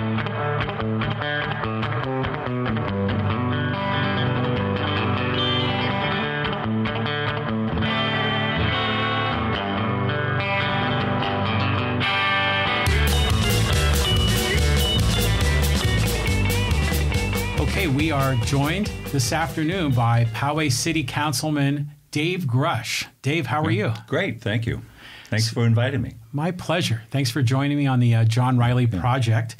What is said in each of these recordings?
Okay, we are joined this afternoon by Poway City Councilman Dave Grush. Dave, how are you? Great, thank you. Thanks for inviting me. My pleasure. Thanks for joining me on the John Riley project.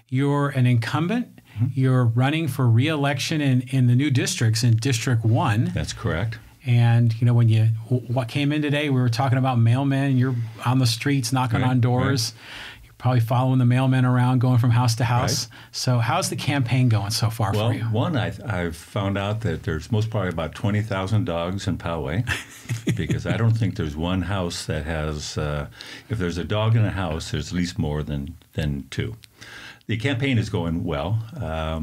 You're an incumbent. You're running for re-election in the new districts in District 1. That's correct. And, you know, what came in today, we were talking about mailmen. You're on the streets knocking on doors. Right. You're probably following the mailmen around, going from house to house. Right. So how's the campaign going so far for you? Well, one, I've found out that there's most probably about 20,000 dogs in Poway because I don't think there's one house that has, if there's a dog in a house, there's at least more than two. The campaign is going well. I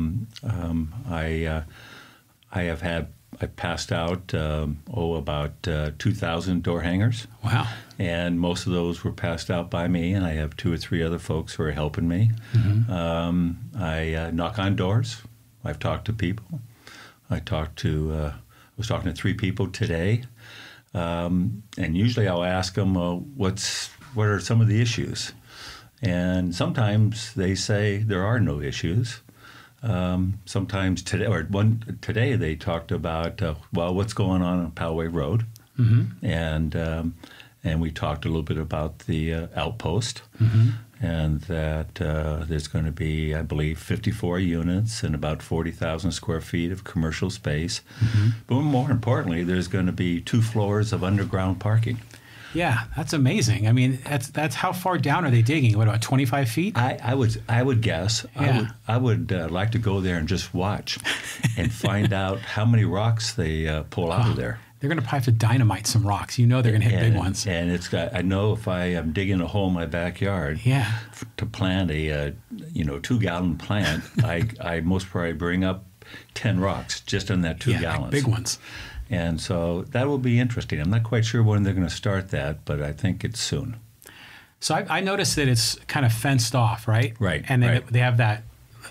passed out, about 2,000 door hangers. Wow. And most of those were passed out by me, and I have 2 or 3 other folks who are helping me. Mm-hmm. I knock on doors. I've talked to people. I was talking to 3 people today. And usually I'll ask them, what are some of the issues? And sometimes they say there are no issues. Sometimes today they talked about what's going on Poway Road, mm-hmm. And we talked a little bit about the outpost, mm-hmm. and that there's going to be, I believe, 54 units and about 40,000 square feet of commercial space. Mm-hmm. But more importantly, there's going to be 2 floors of underground parking. Yeah, that's amazing. I mean, that's how far down are they digging? What, about 25 feet? I would guess. Yeah. I would like to go there and just watch and find out how many rocks they pull out of there. They're going to probably have to dynamite some rocks. You know they're going to hit big ones. And I know if I am digging a hole in my backyard to plant a 2-gallon plant, I most probably bring up 10 rocks just in that 2 gallons. Big ones. And so that will be interesting. I'm not quite sure when they're going to start that, but I think it's soon. So I noticed that it's kind of fenced off, right? Right. And then they have that,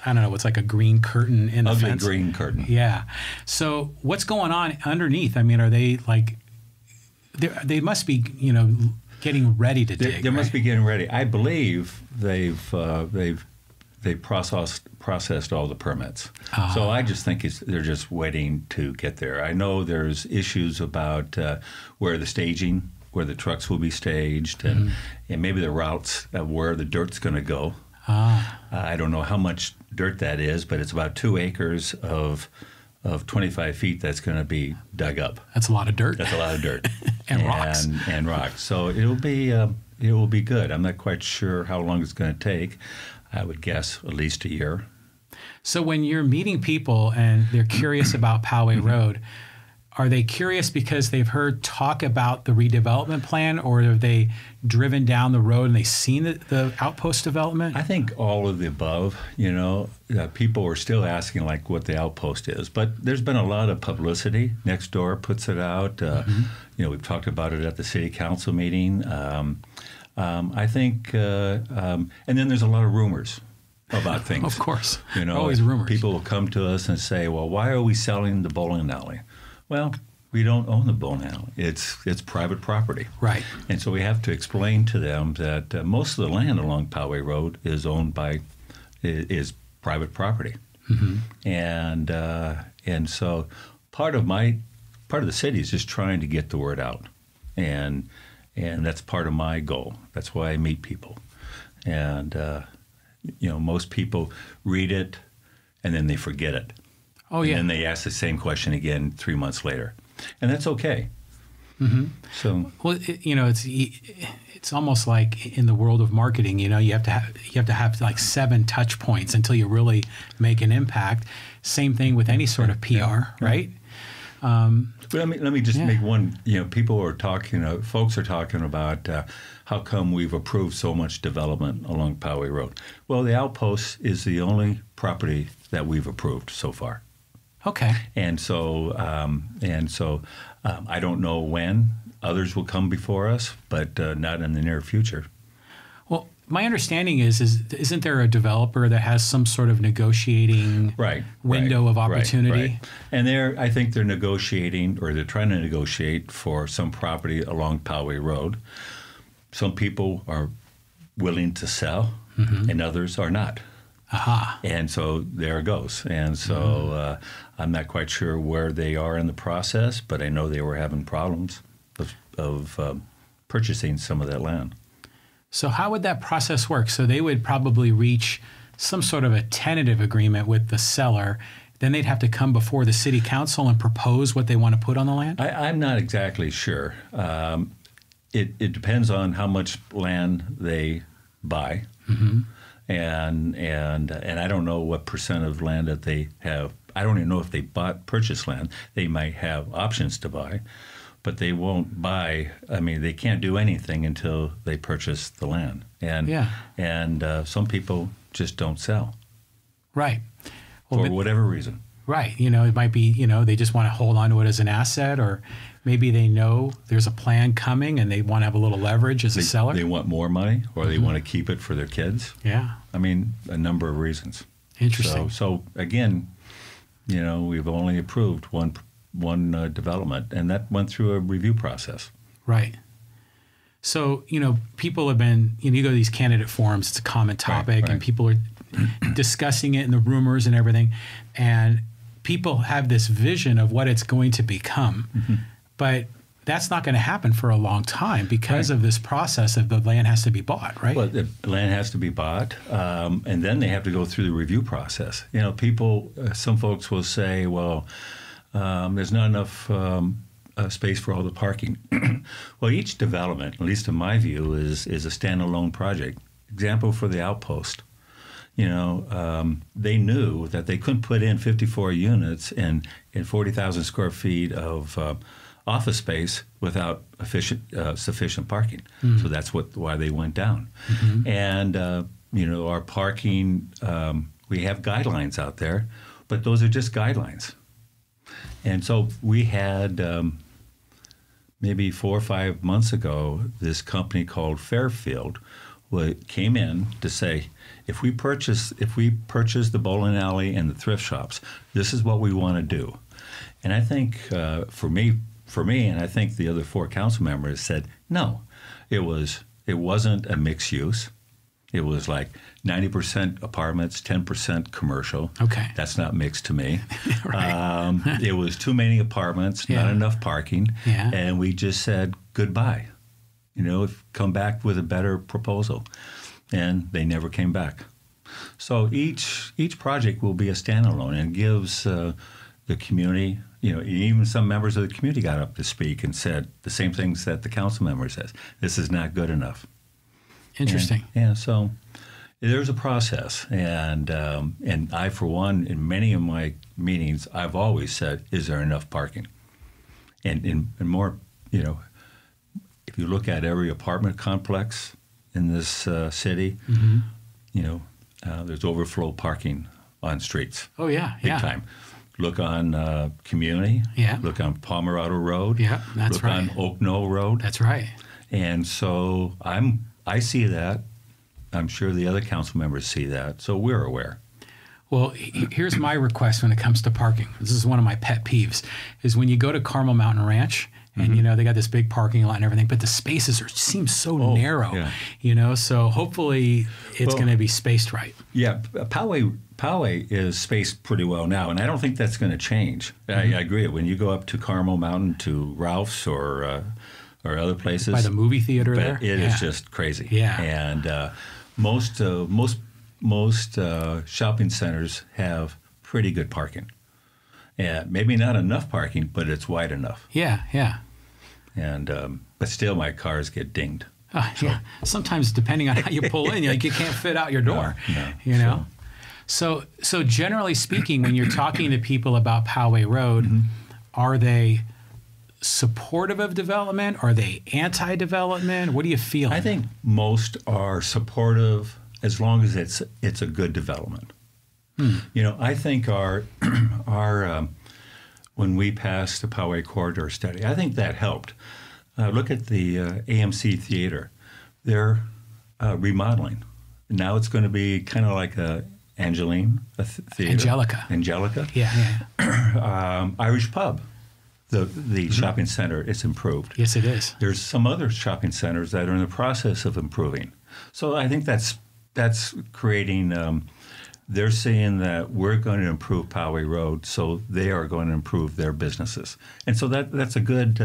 I don't know, it's like a green curtain in the fence. Ugly green curtain. Yeah. So what's going on underneath? I mean, are they like, they must be, getting ready to dig. They must be getting ready. I believe they've processed all the permits. So I just think they're just waiting to get there. I know there's issues about where the trucks will be staged, and maybe the routes of where the dirt's going to go. I don't know how much dirt that is, but it's about 2 acres of 25 feet that's going to be dug up. That's a lot of dirt. That's a lot of dirt. And rocks. And rocks. So it will be good. I'm not quite sure how long it's going to take. I would guess at least a year. So when you're meeting people and they're curious about Poway Road, are they curious because they've heard talk about the redevelopment plan, or have they driven down the road and they've seen the outpost development? I think all of the above. People are still asking like what the outpost is, but there's been a lot of publicity. Nextdoor puts it out. We've talked about it at the city council meeting. I think, and then there's a lot of rumors about things. Of course, always rumors. People will come to us and say, "Well, why are we selling the bowling alley?" Well, we don't own the bowling alley. It's private property, right? And so we have to explain to them that most of the land along Poway Road is owned is private property, mm-hmm. And so part of the city is just trying to get the word out, and that's part of my goal. That's why I meet people. And, most people read it and then they forget it. Oh, yeah. And then they ask the same question again 3 months later. And that's okay. Mm-hmm. So, well, it's almost like in the world of marketing, you have to have like 7 touch points until you really make an impact. Same thing with any sort of PR, right? But let me just make one. People are talking. Folks are talking about how come we've approved so much development along Poway Road. Well, the outpost is the only property that we've approved so far. Okay. And so I don't know when others will come before us, but not in the near future. Well, my understanding is isn't there a developer that has some sort of negotiating window of opportunity? Right. And I think they're negotiating, or they're trying to negotiate for some property along Poway Road. Some people are willing to sell, and others are not. Aha. And so there it goes. And so I'm not quite sure where they are in the process, but I know they were having problems of purchasing some of that land. So how would that process work? So they would probably reach some sort of a tentative agreement with the seller. Then they'd have to come before the city council and propose what they want to put on the land? I'm not exactly sure. It depends on how much land they buy. And I don't know what percent of land that they have. I don't even know if they purchased land. They might have options to buy, but they won't buy. I mean, they can't do anything until they purchase the land. And some people just don't sell. Right. Well, for whatever reason. Right. It might be, they just want to hold on to it as an asset, or maybe they know there's a plan coming and they want to have a little leverage as a seller. They want more money, or they want to keep it for their kids. Yeah. I mean, a number of reasons. Interesting. So again, we've only approved one development, and that went through a review process. Right. So, people have been, you go to these candidate forums, it's a common topic, and people are discussing it and the rumors and everything. And people have this vision of what it's going to become. But that's not going to happen for a long time because of this process of the land has to be bought, right? Well, the land has to be bought, and then they have to go through the review process. Some folks will say, well, there's not enough space for all the parking. Well, each development, at least in my view, is a standalone project. Example for the Outpost. They knew that they couldn't put in 54 units in 40,000 square feet of office space without sufficient parking. So that's why they went down. And, our parking, we have guidelines out there, but those are just guidelines. And so we had maybe 4 or 5 months ago, this company called Fairfield came in to say, if we purchase the bowling alley and the thrift shops, this is what we want to do. And I think for me, and I think the other 4 council members said, no, it wasn't a mixed use. It was like 90% apartments, 10% commercial. Okay. That's not mixed to me. It was too many apartments, not enough parking. Yeah. And we just said goodbye. Come back with a better proposal. And they never came back. So each project will be a standalone and gives the community, even some members of the community got up to speak and said the same things that the council member says. This is not good enough. Interesting. So there's a process, and I, for one, in many of my meetings, I've always said, "Is there enough parking?" And more, if you look at every apartment complex in this city, there's overflow parking on streets. Oh yeah, big time. Look on Community. Yeah. Look on Palmer Road. Yeah, that's right. Look on Oak Knoll Road. That's right. And so I see that. I'm sure the other council members see that. So we're aware. Well, here's my request when it comes to parking. This is one of my pet peeves, is when you go to Carmel Mountain Ranch and, they got this big parking lot and everything, but the spaces seem so narrow, so hopefully it's going to be spaced right. Yeah, Poway is spaced pretty well now, and I don't think that's going to change. I agree. When you go up to Carmel Mountain to Ralph's or other places. By the movie theater there? It is just crazy. Yeah. And most shopping centers have pretty good parking. Yeah, maybe not enough parking, but it's wide enough. Yeah, yeah. And but still, my cars get dinged. Yeah. Sometimes, depending on how you pull in, you can't fit out your door. No. So generally speaking, when you're talking to people about Poway Road, are they supportive of development? Are they anti-development? What do you feel? I think most are supportive as long as it's a good development. I think our when we passed the Poway Corridor Study, I think that helped. Look at the AMC Theater. They're remodeling. now it's going to be kind of like a Angeline theater. Angelica. Yeah. Irish Pub. The shopping center is improved. Yes, it is. There's some other shopping centers that are in the process of improving. So I think that's creating. They're saying that we're going to improve Poway Road, so they are going to improve their businesses, and so that's a good.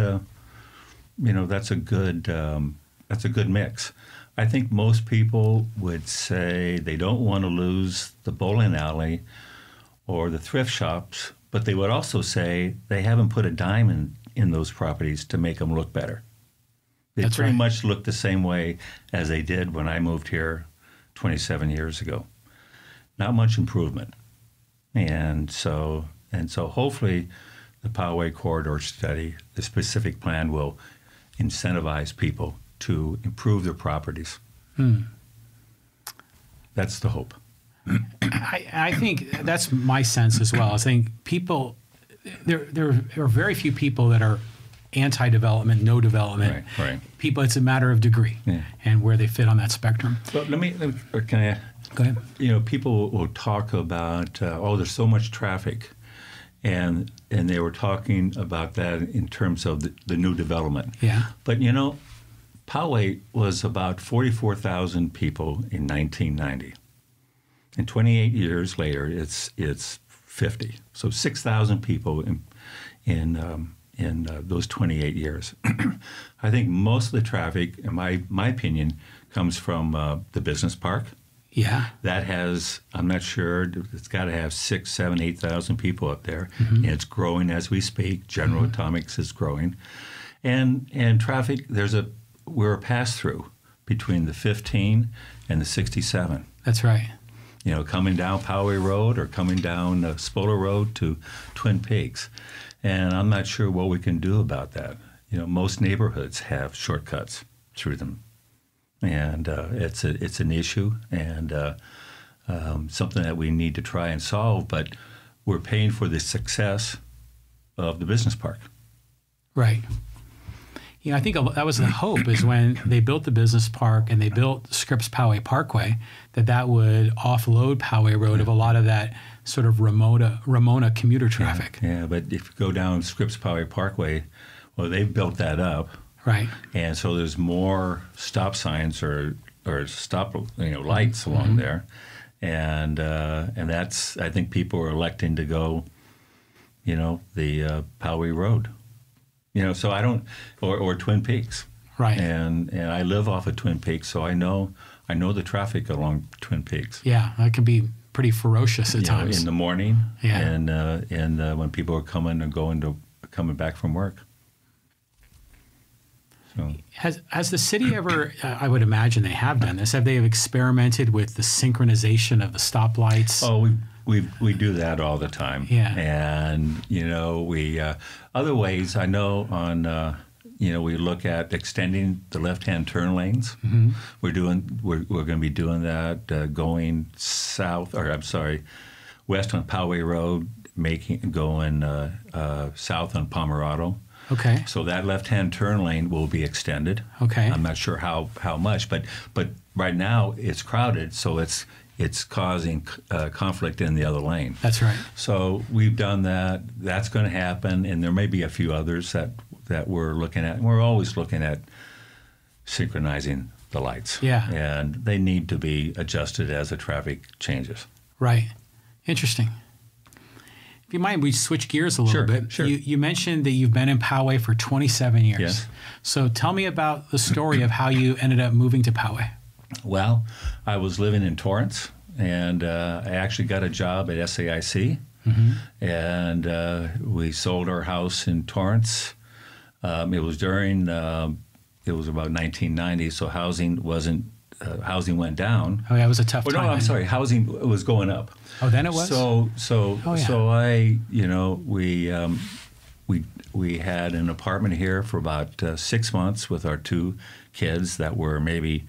That's a good mix. I think most people would say they don't want to lose the bowling alley or the thrift shops, but they would also say they haven't put a dime in those properties to make them look better. They That's pretty right. much look the same way as they did when I moved here 27 years ago. Not much improvement. And so hopefully the Poway Corridor Study, the specific plan, will incentivize people to improve their properties. That's the hope. I think that's my sense as well. I think people, there are very few people that are anti-development, no development. Right. People, it's a matter of degree and where they fit on that spectrum. But can I? Go ahead. People will talk about, there's so much traffic. And they were talking about that in terms of the new development. Yeah. But, Poway was about 44,000 people in 1990. And 28 years later, it's 50. So 6,000 people in those 28 years. I think most of the traffic, in my opinion, comes from the business park. Yeah. That has, I'm not sure, it's got to have 6,000, 7,000, 8,000 people up there. And it's growing as we speak. General Atomics is growing. And traffic, we're a pass-through between the 15 and the 67. That's right. Coming down Poway Road or coming down Spoler Road to Twin Peaks. And I'm not sure what we can do about that. Most neighborhoods have shortcuts through them. And it's an issue and something that we need to try and solve, but we're paying for the success of the business park. Right. I think that was the hope is when they built the business park and they built Scripps Poway Parkway, that would offload Poway Road of a lot of that sort of Ramona commuter traffic. Yeah, but if you go down Scripps Poway Parkway, well, they built that up. Right. And so there's more stop signs or stop lights along there, and that's, I think people are electing to go, the Poway Road, so I don't, or Twin Peaks. Right. And I live off of Twin Peaks, so I know the traffic along Twin Peaks. Yeah, that can be pretty ferocious at times. In the morning. Yeah. And when people are coming back from work. So. Has the city ever, I would imagine they have done this, have they experimented with the synchronization of the stoplights? Oh, we do that all the time. Yeah. And, we, other ways, I know on, we look at extending the left-hand turn lanes. We're going to be doing that going west on Poway Road, going south on Pomerado. Okay. So that left-hand turn lane will be extended. Okay. I'm not sure how much, but right now it's crowded, so it's causing conflict in the other lane. That's right. So we've done that. That's going to happen, and there may be a few others that we're looking at. And we're always looking at synchronizing the lights. Yeah. And they need to be adjusted as the traffic changes. Right. Interesting. If you mind, we switch gears a little bit. Sure. You mentioned that you've been in Poway for 27 years. Yes. So tell me about the story of how you ended up moving to Poway. Well, I was living in Torrance, and I actually got a job at SAIC, and we sold our house in Torrance. It was about 1990, so housing went down. Oh, yeah, it was a tough time. No, I'm sorry, housing was going up. Oh, then it was? So I, we had an apartment here for about 6 months with our two kids that were maybe,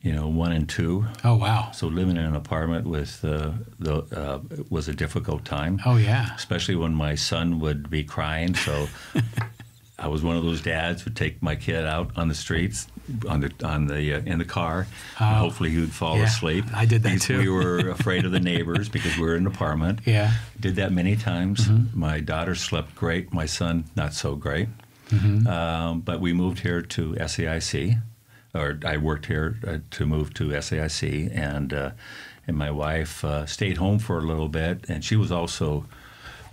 1 and 2. Oh, wow. So living in an apartment with was a difficult time. Oh, yeah. Especially when my son would be crying. So I was one of those dads who would take my kid out on the streets, in the car. And hopefully he would fall asleep. I did that too. We were afraid of the neighbors because we were in an apartment. Yeah. Did that many times. Mm-hmm. My daughter slept great. My son, not so great. Mm-hmm. But we moved here to SAIC, or I worked here to move to SAIC, and my wife stayed home for a little bit, and she was also.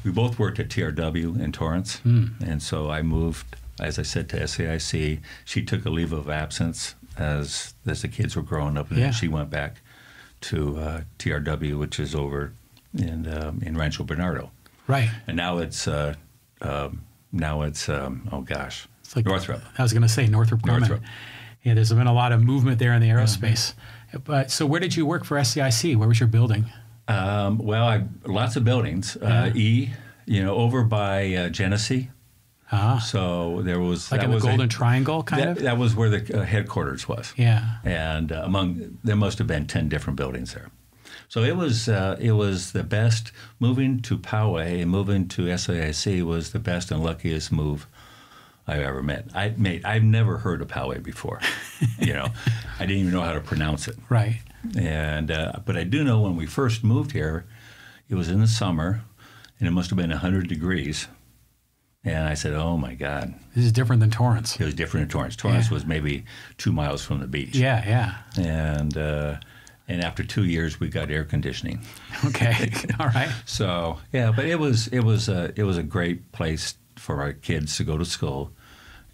We both worked at TRW in Torrance, and so I moved, as I said, to SAIC. She took a leave of absence as the kids were growing up, and then she went back to TRW, which is over in Rancho Bernardo. Right. And now it's oh gosh, it's like Northrop. I was going to say Northrop Grumman. Northrop. Yeah, there's been a lot of movement there in the aerospace. But so where did you work for SAIC? Where was your building? Well, lots of buildings. Over by Genesee. So there was like in the Golden Triangle, kind of. That was where the headquarters was. Yeah. And there must have been 10 different buildings there. So it was the best. Moving to Poway and moving to SAIC was the best and luckiest move I've ever made. I've never heard of Poway before. I didn't even know how to pronounce it. Right. And but I do know when we first moved here, it was in the summer, and it must have been 100 degrees. And I said, "Oh my God, this is different than Torrance." It was different in Torrance. Torrance was maybe 2 miles from the beach. Yeah. And after 2 years, we got air conditioning. Okay, all right. So yeah, but it was a great place for our kids to go to school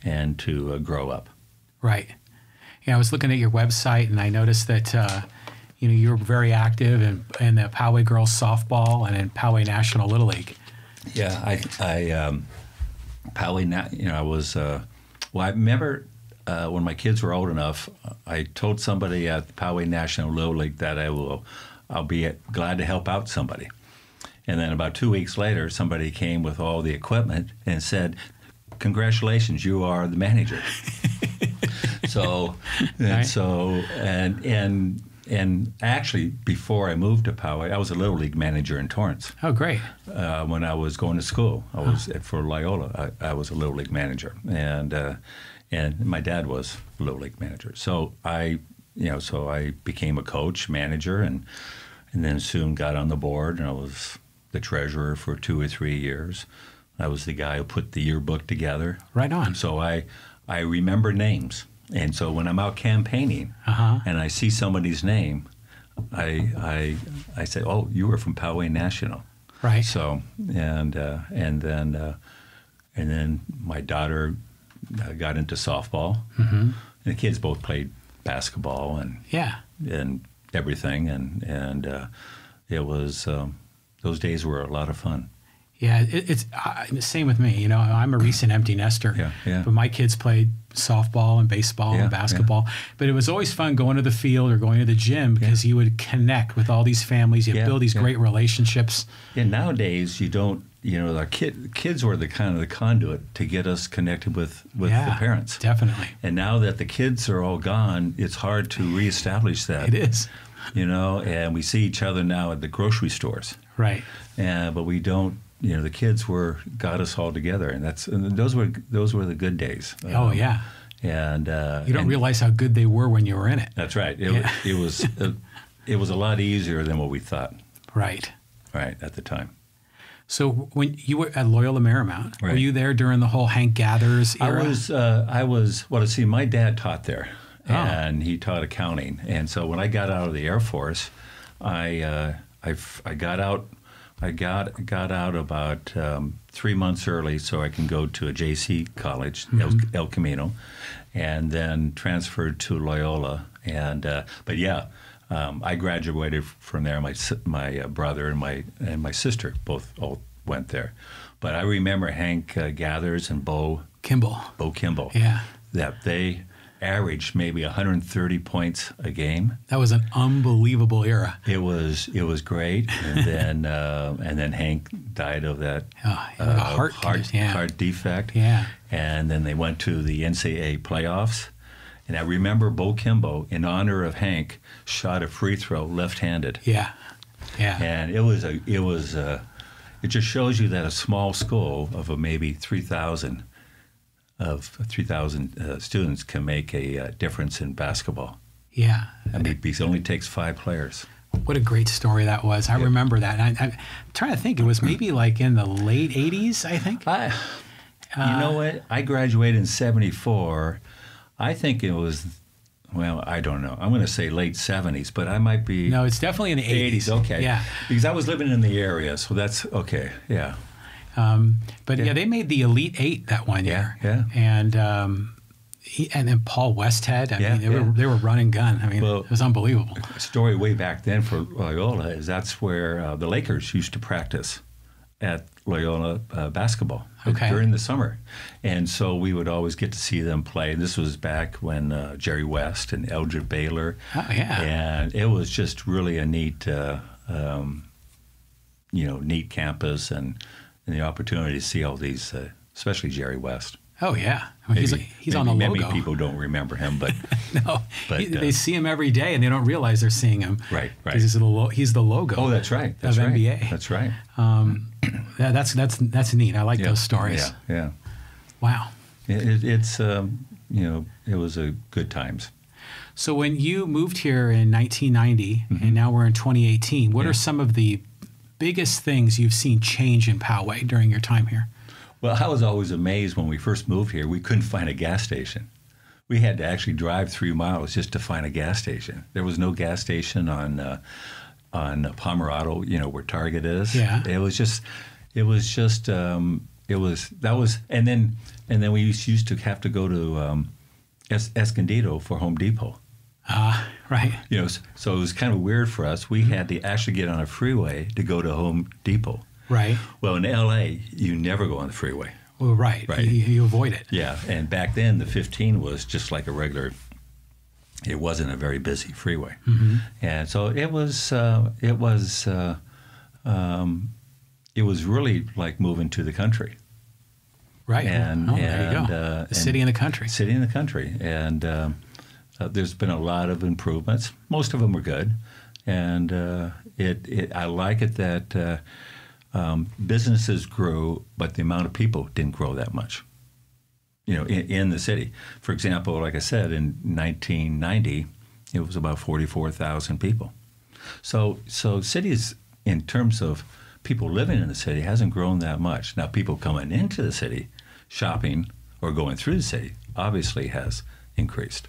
and to grow up. Right. Yeah, I was looking at your website and I noticed that you were very active in the Poway girls softball and in Poway National Little League. Yeah, I Poway. I was. I remember when my kids were old enough, I told somebody at the Poway National Little League that I'll be glad to help out somebody. And then about 2 weeks later, somebody came with all the equipment and said, "Congratulations, you are the manager." And actually, before I moved to Poway, I was a Little League manager in Torrance. Oh, great! When I was going to school, I was for Loyola. I was a Little League manager, and my dad was a Little League manager. So I became a coach, manager, and then soon got on the board, and I was the treasurer for 2 or 3 years. I was the guy who put the yearbook together. Right on. So I remember names. And so when I'm out campaigning and I see somebody's name, I say, "Oh, you were from Poway National." Right. So and then my daughter got into softball. Mm-hmm. And the kids both played basketball and everything, and it was those days were a lot of fun. Yeah, it's the same with me. I'm a recent empty nester. Yeah. But my kids played softball and baseball and basketball. Yeah. But it was always fun going to the field or going to the gym because you would connect with all these families. You build these great relationships. And nowadays, you don't. Our kids were the kind of the conduit to get us connected with the parents. Definitely. And now that the kids are all gone, it's hard to reestablish that. It is. And we see each other now at the grocery stores. Right. But we don't. The kids got us all together, and those were the good days. Oh yeah. And you don't realize how good they were when you were in it. That's right. It was a lot easier than what we thought. Right. Right at the time. So when you were at Loyola Marymount, were you there during the whole Hank Gathers era? I was. Well, see, my dad taught there, and he taught accounting. And so when I got out of the Air Force, I got out. I got out about 3 months early so I can go to a JC college, El Camino, and then transferred to Loyola. And I graduated from there. My brother and my sister both all went there. But I remember Hank Gathers and Bo Kimball. Yeah, that they averaged maybe 130 points a game. That was an unbelievable era. It was great, and then Hank died of that heart defect. Yeah, and then they went to the NCAA playoffs, and I remember Bo Kimbo, in honor of Hank, shot a free throw left-handed. Yeah, and it just shows you that a small school of maybe 3,000. of 3,000 students can make a difference in basketball. Yeah. I mean, it only takes 5 players. What a great story that was. I remember that. And I'm trying to think. It was maybe like in the late 80s, I think. You know what? I graduated in 74. I think it was, well, I don't know. I'm going to say late 70s, but I might be. No, it's definitely in the 80s. Okay. Yeah. Because I was living in the area, so that's okay. Yeah. But yeah, they made the Elite Eight that one year. Yeah. And and then Paul Westhead. I mean, they were run and gun. I mean, it was unbelievable. A story way back then for Loyola is that's where the Lakers used to practice at Loyola basketball during the summer. And so we would always get to see them play. This was back when Jerry West and Eldred Baylor. Oh, yeah. And it was just really a neat, neat campus and the opportunity to see all these, especially Jerry West. Oh, yeah. I mean, he's on the logo. Many people don't remember him, but no, they see him every day and they don't realize they're seeing him. Right. Because he's the logo. Oh, that's right. Of NBA. That's right. That's neat. I like those stories. Yeah. Wow. It's it was a good times. So when you moved here in 1990 and now we're in 2018, what are some of the biggest things you've seen change in Poway during your time here? Well, I was always amazed when we first moved here. We couldn't find a gas station. We had to actually drive 3 miles just to find a gas station. There was no gas station on Pomerado, where Target is. Yeah. And then we used to have to go to Escondido for Home Depot. Right. So it was kind of weird for us. We had to actually get on a freeway to go to Home Depot. Right. Well, in L.A., you never go on the freeway. Well, right. You avoid it. Yeah, and back then the 15 was just like a regular. It wasn't a very busy freeway, and so it was really like moving to the country. Right. And there you go. The city in the country. City in the country, and there's been a lot of improvements. Most of them were good, and I like it that. Businesses grew, but the amount of people didn't grow that much. In the city. For example, like I said, in 1990, it was about 44,000 people. So cities, in terms of people living in the city, hasn't grown that much. Now, people coming into the city, shopping or going through the city, obviously has increased.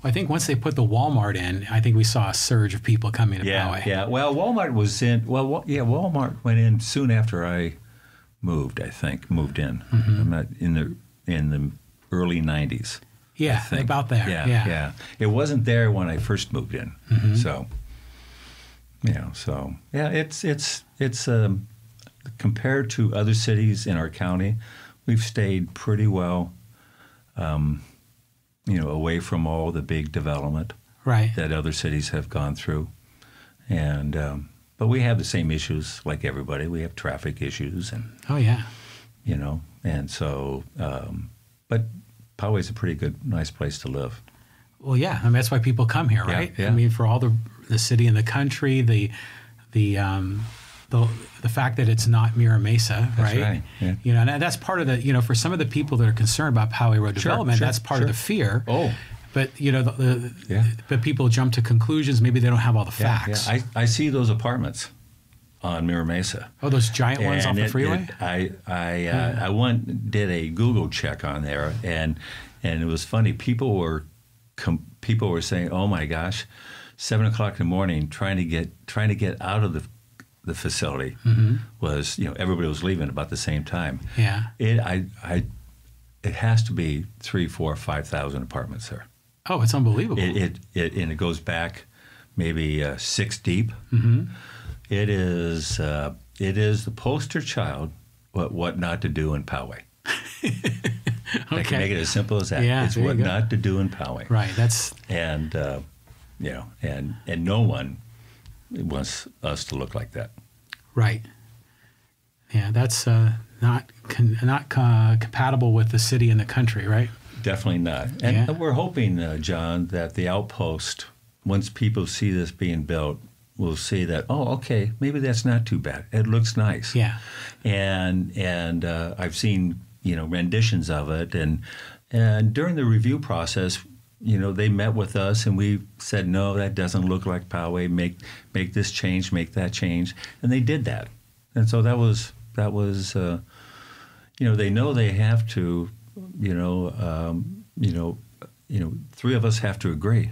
I think once they put the Walmart in, I think we saw a surge of people coming to Poway. Yeah. Well, Walmart was in. Well, Walmart went in soon after I moved. I think moved in. I'm not in the early '90s. Yeah, about there. Yeah. It wasn't there when I first moved in. So, it's compared to other cities in our county, we've stayed pretty well. Away from all the big development that other cities have gone through. And but we have the same issues like everybody. We have traffic issues and and so but Poway's a pretty good, nice place to live. Well, yeah, I mean that's why people come here, right? Yeah. I mean, for all the city and the country, the fact that it's not Mira Mesa, That's right. Yeah. And that's part of the, for some of the people that are concerned about Poway Road development, that's part of the fear. Oh. But, but people jump to conclusions. Maybe they don't have all the facts. Yeah. I see those apartments on Mira Mesa. Oh, those giant ones off the freeway? I did a Google check on there, and it was funny. People were saying, "Oh my gosh, 7 o'clock in the morning, trying to get out of the facility was, everybody was leaving about the same time." Yeah. It has to be 3,000, 4,000, 5,000 apartments there. Oh, it's unbelievable. And it goes back maybe 6 deep. It is the poster child what not to do in Poway. I can make it as simple as that. Yeah, it's what not to do in Poway. Right. And and no one wants us to look like that. Right. Yeah, that's not compatible with the city and the country, right? Definitely not. And we're hoping, John, that the outpost, once people see this being built, will see that, oh, okay, maybe that's not too bad. It looks nice. Yeah. And I've seen renditions of it, and during the review process, they met with us and we said, no, that doesn't look like Poway. Make this change, make that change, and they did that. And so that was they know they have to, three of us have to agree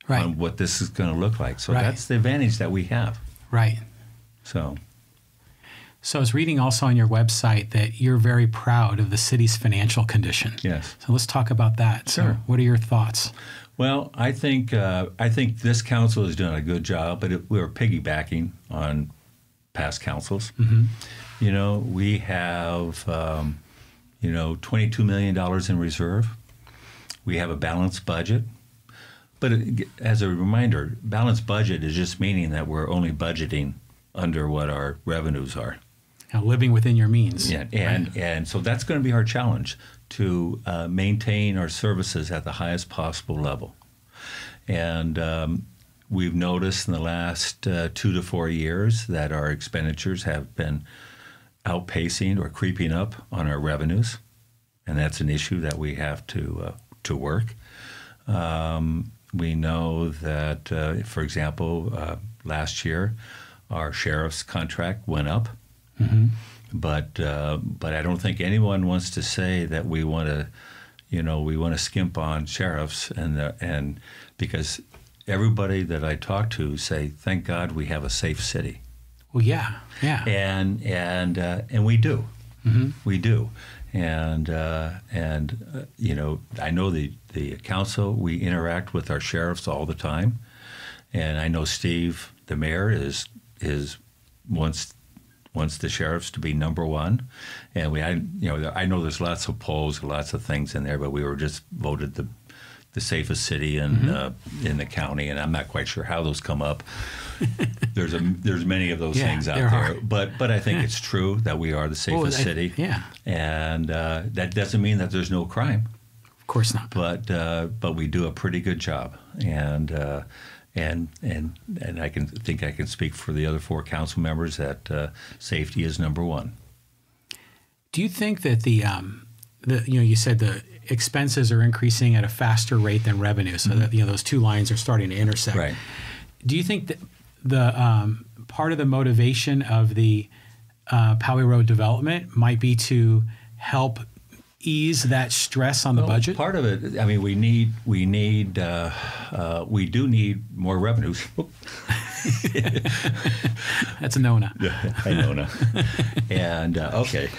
right. on what this is going to look like. So right. that's the advantage that we have. Right. So I was reading also on your website that you're very proud of the city's financial condition. Yes. So let's talk about that. Sure. So what are your thoughts? Well, I think this council has done a good job, but we're piggybacking on past councils. Mm-hmm. We have $22 million in reserve. We have a balanced budget. But as a reminder, balanced budget is just meaning that we're only budgeting under what our revenues are. Now, living within your means. Yeah, and so that's going to be our challenge, to maintain our services at the highest possible level. And we've noticed in the last 2 to 4 years that our expenditures have been outpacing or creeping up on our revenues, and that's an issue that we have to work. We know that, for example, last year our sheriff's contract went up, mm-hmm. but I don't think anyone wants to say that we want to skimp on sheriffs, and because everybody that I talk to say, thank God we have a safe city. Well, yeah. And we do, mm-hmm. we do, and I know the council, we interact with our sheriffs all the time, and I know Steve, the mayor, is wants the sheriffs to be number one, and I know there's lots of polls, lots of things in there, but we were just voted the safest city in the county, and I'm not quite sure how those come up. There's many of those things out there, but I think it's true that we are the safest city. Yeah, and that doesn't mean that there's no crime. Of course not. But we do a pretty good job, and I can speak for the other 4 council members that safety is number one. Do you think that you said the expenses are increasing at a faster rate than revenue, so mm-hmm. that those two lines are starting to intersect? Right. Do you think that the part of the motivation of the Poway Road development might be to help ease that stress on the budget? Part of it, I mean, we do need more revenues. That's a Nona. Yeah, I Nona. And okay,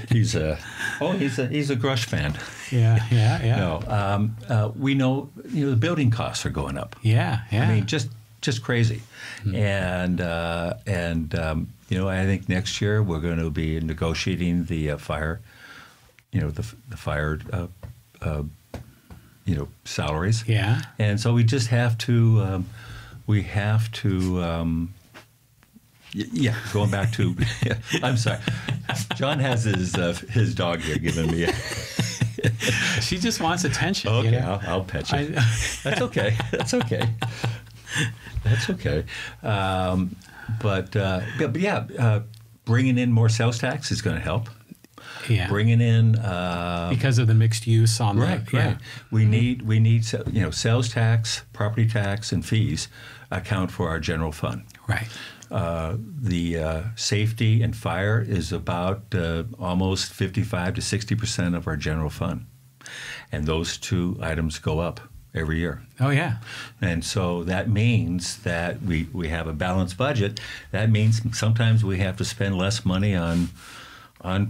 he's a Grush fan. Yeah. No, we know the building costs are going up. Yeah. I mean, just crazy. Mm-hmm. And I think next year we're going to be negotiating the fire. The fire, salaries. Yeah. And so we just have to, going back to, I'm sorry. John has his dog here giving me She just wants attention. Okay, I'll pet you. That's okay. That's okay. But bringing in more sales tax is going to help. Yeah. Bringing in because of the mixed use on right. We need sales tax, property tax, and fees account for our general fund. Right. The safety and fire is about almost 55 to 60% of our general fund, and those two items go up every year. Oh yeah. And so that means that we have a balanced budget. That means sometimes we have to spend less money on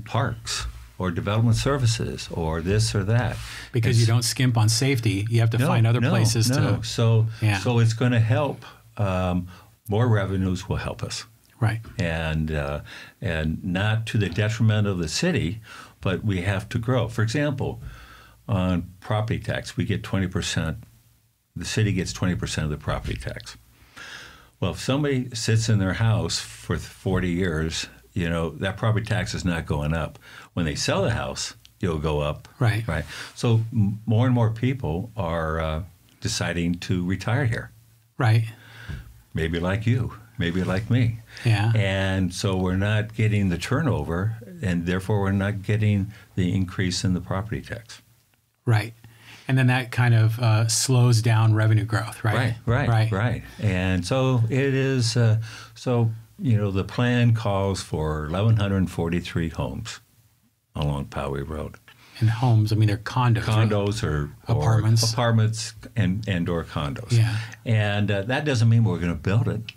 parks or development services or this or that. Because you don't skimp on safety, you have to find other places to. So it's going to help. More revenues will help us. Right. And not to the detriment of the city, but we have to grow. For example, on property tax, we get 20%. The city gets 20% of the property tax. Well, if somebody sits in their house for 40 years, that property tax is not going up. When they sell the house, it'll go up. Right. Right. So more and more people are deciding to retire here. Right. Maybe like you. maybe like me. Yeah. And so we're not getting the turnover, and therefore we're not getting the increase in the property tax. Right. And then that kind of slows down revenue growth, right? Right. And so it is, the plan calls for 1,143 homes along Poway Road. And homes, I mean, they're condos. Condos or apartments. Apartments and or condos. Yeah. And that doesn't mean we're going to build it.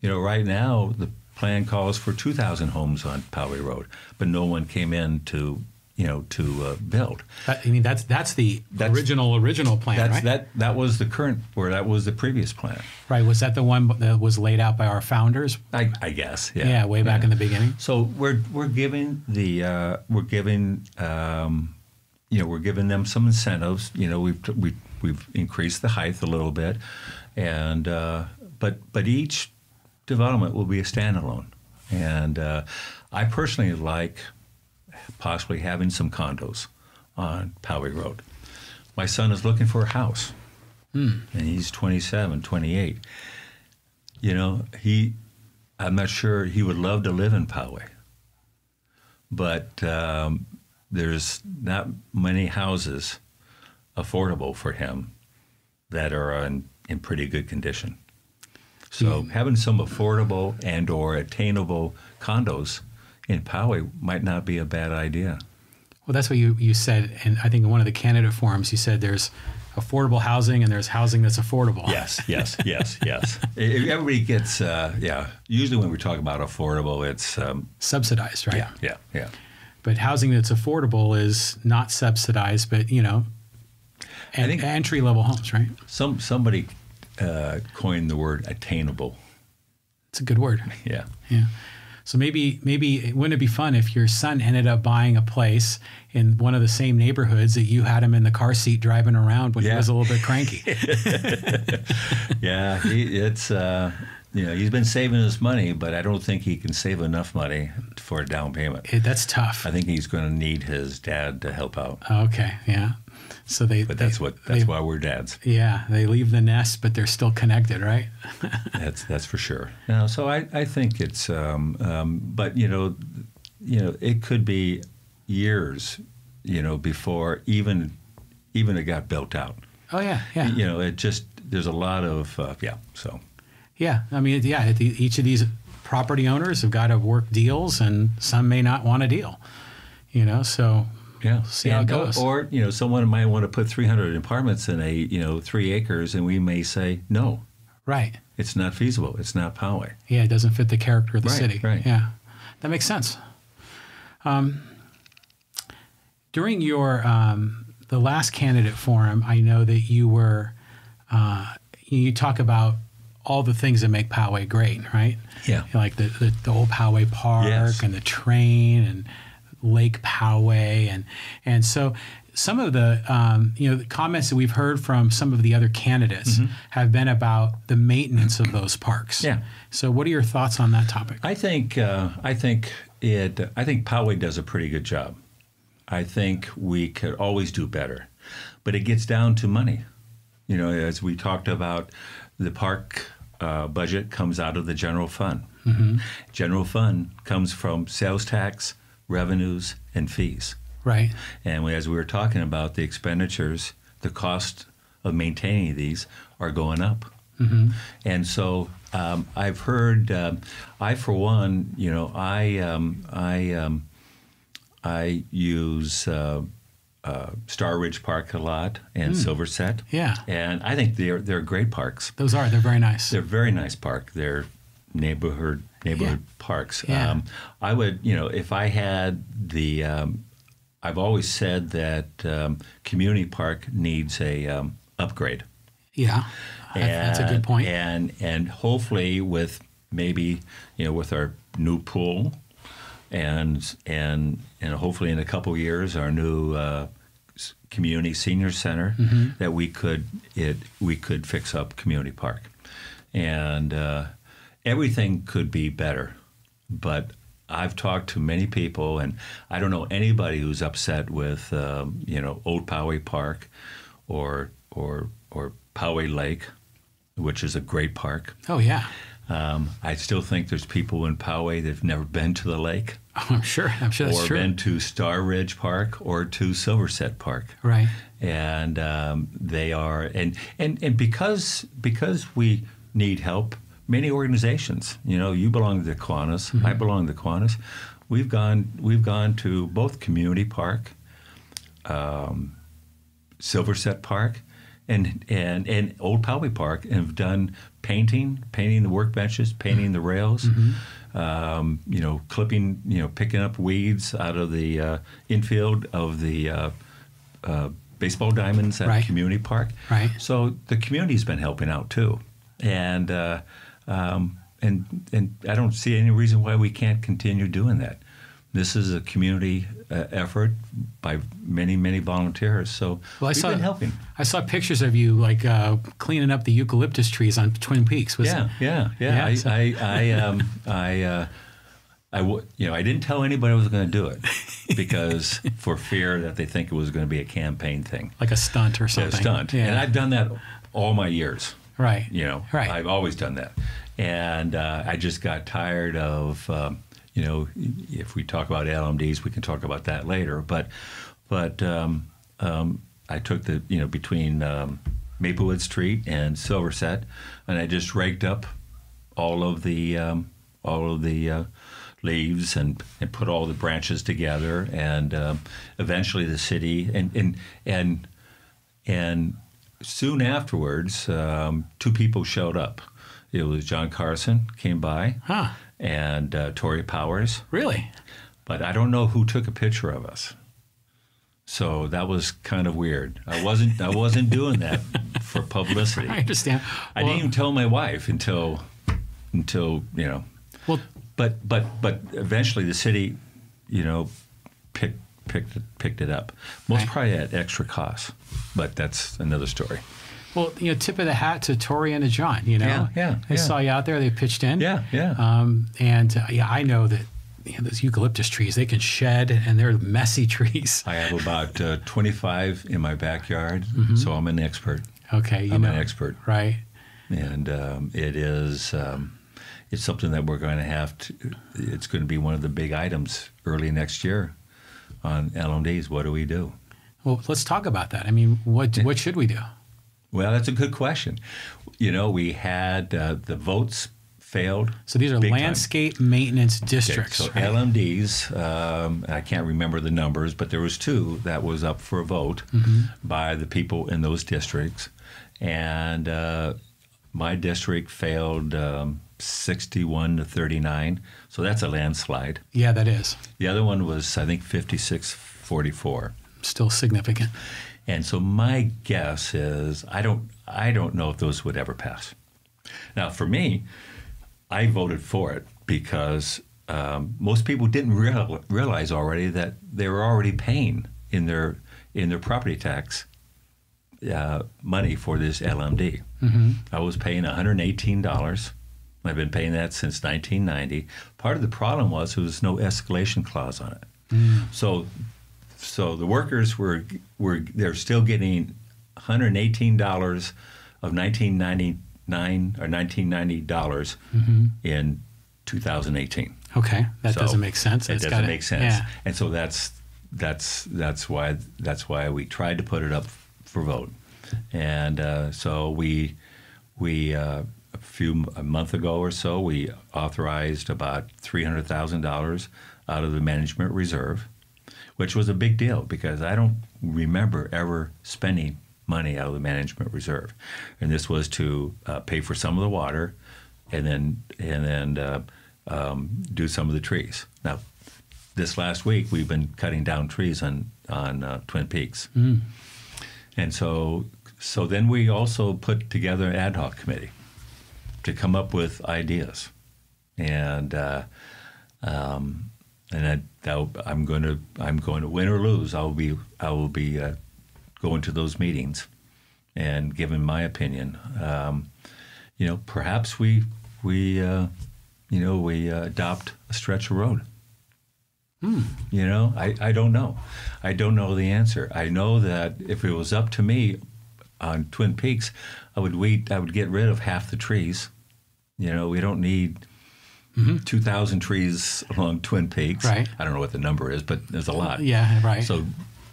Right now the plan calls for 2,000 homes on Poway Road, but no one came in to build. That's the original plan, right? That was the current, or that was the previous plan. Right. Was that the one that was laid out by our founders? I guess. Yeah. Yeah, way back in the beginning. So we're giving them some incentives. We've increased the height a little bit, and but each development will be a standalone. And I personally like possibly having some condos on Poway Road. My son is looking for a house, and he's 27, 28. I'm not sure he would love to live in Poway, but there's not many houses affordable for him that are in pretty good condition. So having some affordable and or attainable condos in Poway might not be a bad idea. Well, that's what you said, and I think in one of the candidate forums you said there's affordable housing and there's housing that's affordable. Yes. Everybody gets, usually when we talk about affordable, it's subsidized, right? Yeah. But housing that's affordable is not subsidized, but, I think entry-level homes, right? Somebody coined the word attainable. It's a good word. Yeah. So maybe wouldn't it be fun if your son ended up buying a place in one of the same neighborhoods that you had him in the car seat driving around when he was a little bit cranky? Yeah, he's been saving his money, but I don't think he can save enough money for a down payment. That's tough. I think he's going to need his dad to help out. Okay, yeah. So that's why we're dads. Yeah, they leave the nest, but they're still connected, right? That's for sure. So I think it's, but it could be years, before even it got built out. Oh yeah. It just there's a lot of So. Yeah, I mean, each of these property owners have got to work deals, and some may not want a deal. So. Yeah, see how it goes. Or someone might want to put 300 apartments in a 3 acres, and we may say no. Right. It's not feasible. It's not Poway. Yeah, it doesn't fit the character of the city. Right. Yeah, that makes sense. During your the last candidate forum, I know that you were you talk about all the things that make Poway great, right? Yeah. Like the old Poway Park and the train and Lake Poway, and so some of the the comments that we've heard from some of the other candidates have been about the maintenance of those parks. Yeah. So what are your thoughts on that topic? I think Poway does a pretty good job. I think we could always do better, but it gets down to money. As we talked about, the park budget comes out of the general fund. General fund comes from sales tax, revenues, and fees. Right. And as we were talking about, the expenditures, the cost of maintaining these are going up. And so I've heard, I for one, I use Star Ridge Park a lot and Silverset. Yeah. And I think they're great parks. They're very nice. They're very nice park. They're neighborhood parks. Yeah. I would, if I had the, I've always said that community park needs a upgrade. Yeah, that's a good point. And hopefully with maybe with our new pool, and hopefully in a couple years our new community senior center, that we could fix up community park, and everything could be better. But I've talked to many people, and I don't know anybody who's upset with Old Poway Park or Poway Lake, which is a great park. Oh yeah. I still think there's people in Poway that've never been to the lake. Oh, I'm sure that's or true. been to Star Ridge Park or to Silverset Park. Right. And they are, and because we need help, many organizations, you belong to the Kiwanis, I belong to the Kiwanis, we've gone to both Community Park, Silverset Park, and Old Poway Park, and have done painting the workbenches, painting the rails, clipping, picking up weeds out of the infield of the baseball diamonds at Right. Community Park. Right. So the community's been helping out too, and I don't see any reason why we can't continue doing that. This is a community effort by many, many volunteers. So we've been helping. I saw pictures of you like cleaning up the eucalyptus trees on Twin Peaks. Yeah. I didn't tell anybody I was going to do it because for fear that they think it was going to be a campaign thing, like a stunt or something. Yeah, a stunt. Yeah. And I've done that all my years. Right. Right. I've always done that, and I just got tired of. If we talk about LMDs, we can talk about that later. But I took the between Maplewood Street and Silverset, and I just raked up all of the leaves and put all the branches together, and eventually the city and soon afterwards, two people showed up. It was John Carson came by. Huh. And Tori Powers. Really? But I don't know who took a picture of us. So that was kind of weird. I wasn't doing that for publicity. I understand. I didn't even tell my wife until Well, but eventually the city, picked it up. Most probably at extra cost, but that's another story. Well, tip of the hat to Tori and to John. They saw you out there. They pitched in. Yeah. I know that those eucalyptus trees, they can shed, and they're messy trees. I have about 25 in my backyard, so I'm an expert. Okay, I'm an expert, right? And it is it's something that we're going to have to. It's going to be one of the big items early next year on LMDs. What do we do? Well, let's talk about that. I mean, what should we do? Well, that's a good question. We had the votes failed. So these are landscape maintenance districts. Okay, so right? LMDs, I can't remember the numbers, but there was two that was up for a vote by the people in those districts. And my district failed 61 to 39. So that's a landslide. Yeah, that is. The other one was, I think, 56-44. Still significant. And so my guess is I don't know if those would ever pass. Now, for me, I voted for it because most people didn't realize already that they were already paying in their property tax money for this LMD. I was paying $118. I've been paying that since 1990. Part of the problem was there was no escalation clause on it. So the workers they're still getting $118 of 1999 or $1990 in 2018. Okay, that doesn't make sense. It doesn't make sense, and so that's why we tried to put it up for vote, and so we a month ago or so we authorized about $300,000 out of the management reserve, which was a big deal because I don't remember ever spending money out of the management reserve, and this was to pay for some of the water, and then do some of the trees. Now, this last week we've been cutting down trees on Twin Peaks, and so then we also put together an ad hoc committee to come up with ideas, and I'm going to win or lose. I will be going to those meetings and giving my opinion. Perhaps we adopt a stretch of road. I don't know. I don't know the answer. I know that if it was up to me on Twin Peaks, I would get rid of half the trees, We don't need 2,000 trees along Twin Peaks. Right. I don't know what the number is, but there's a lot. Yeah, right.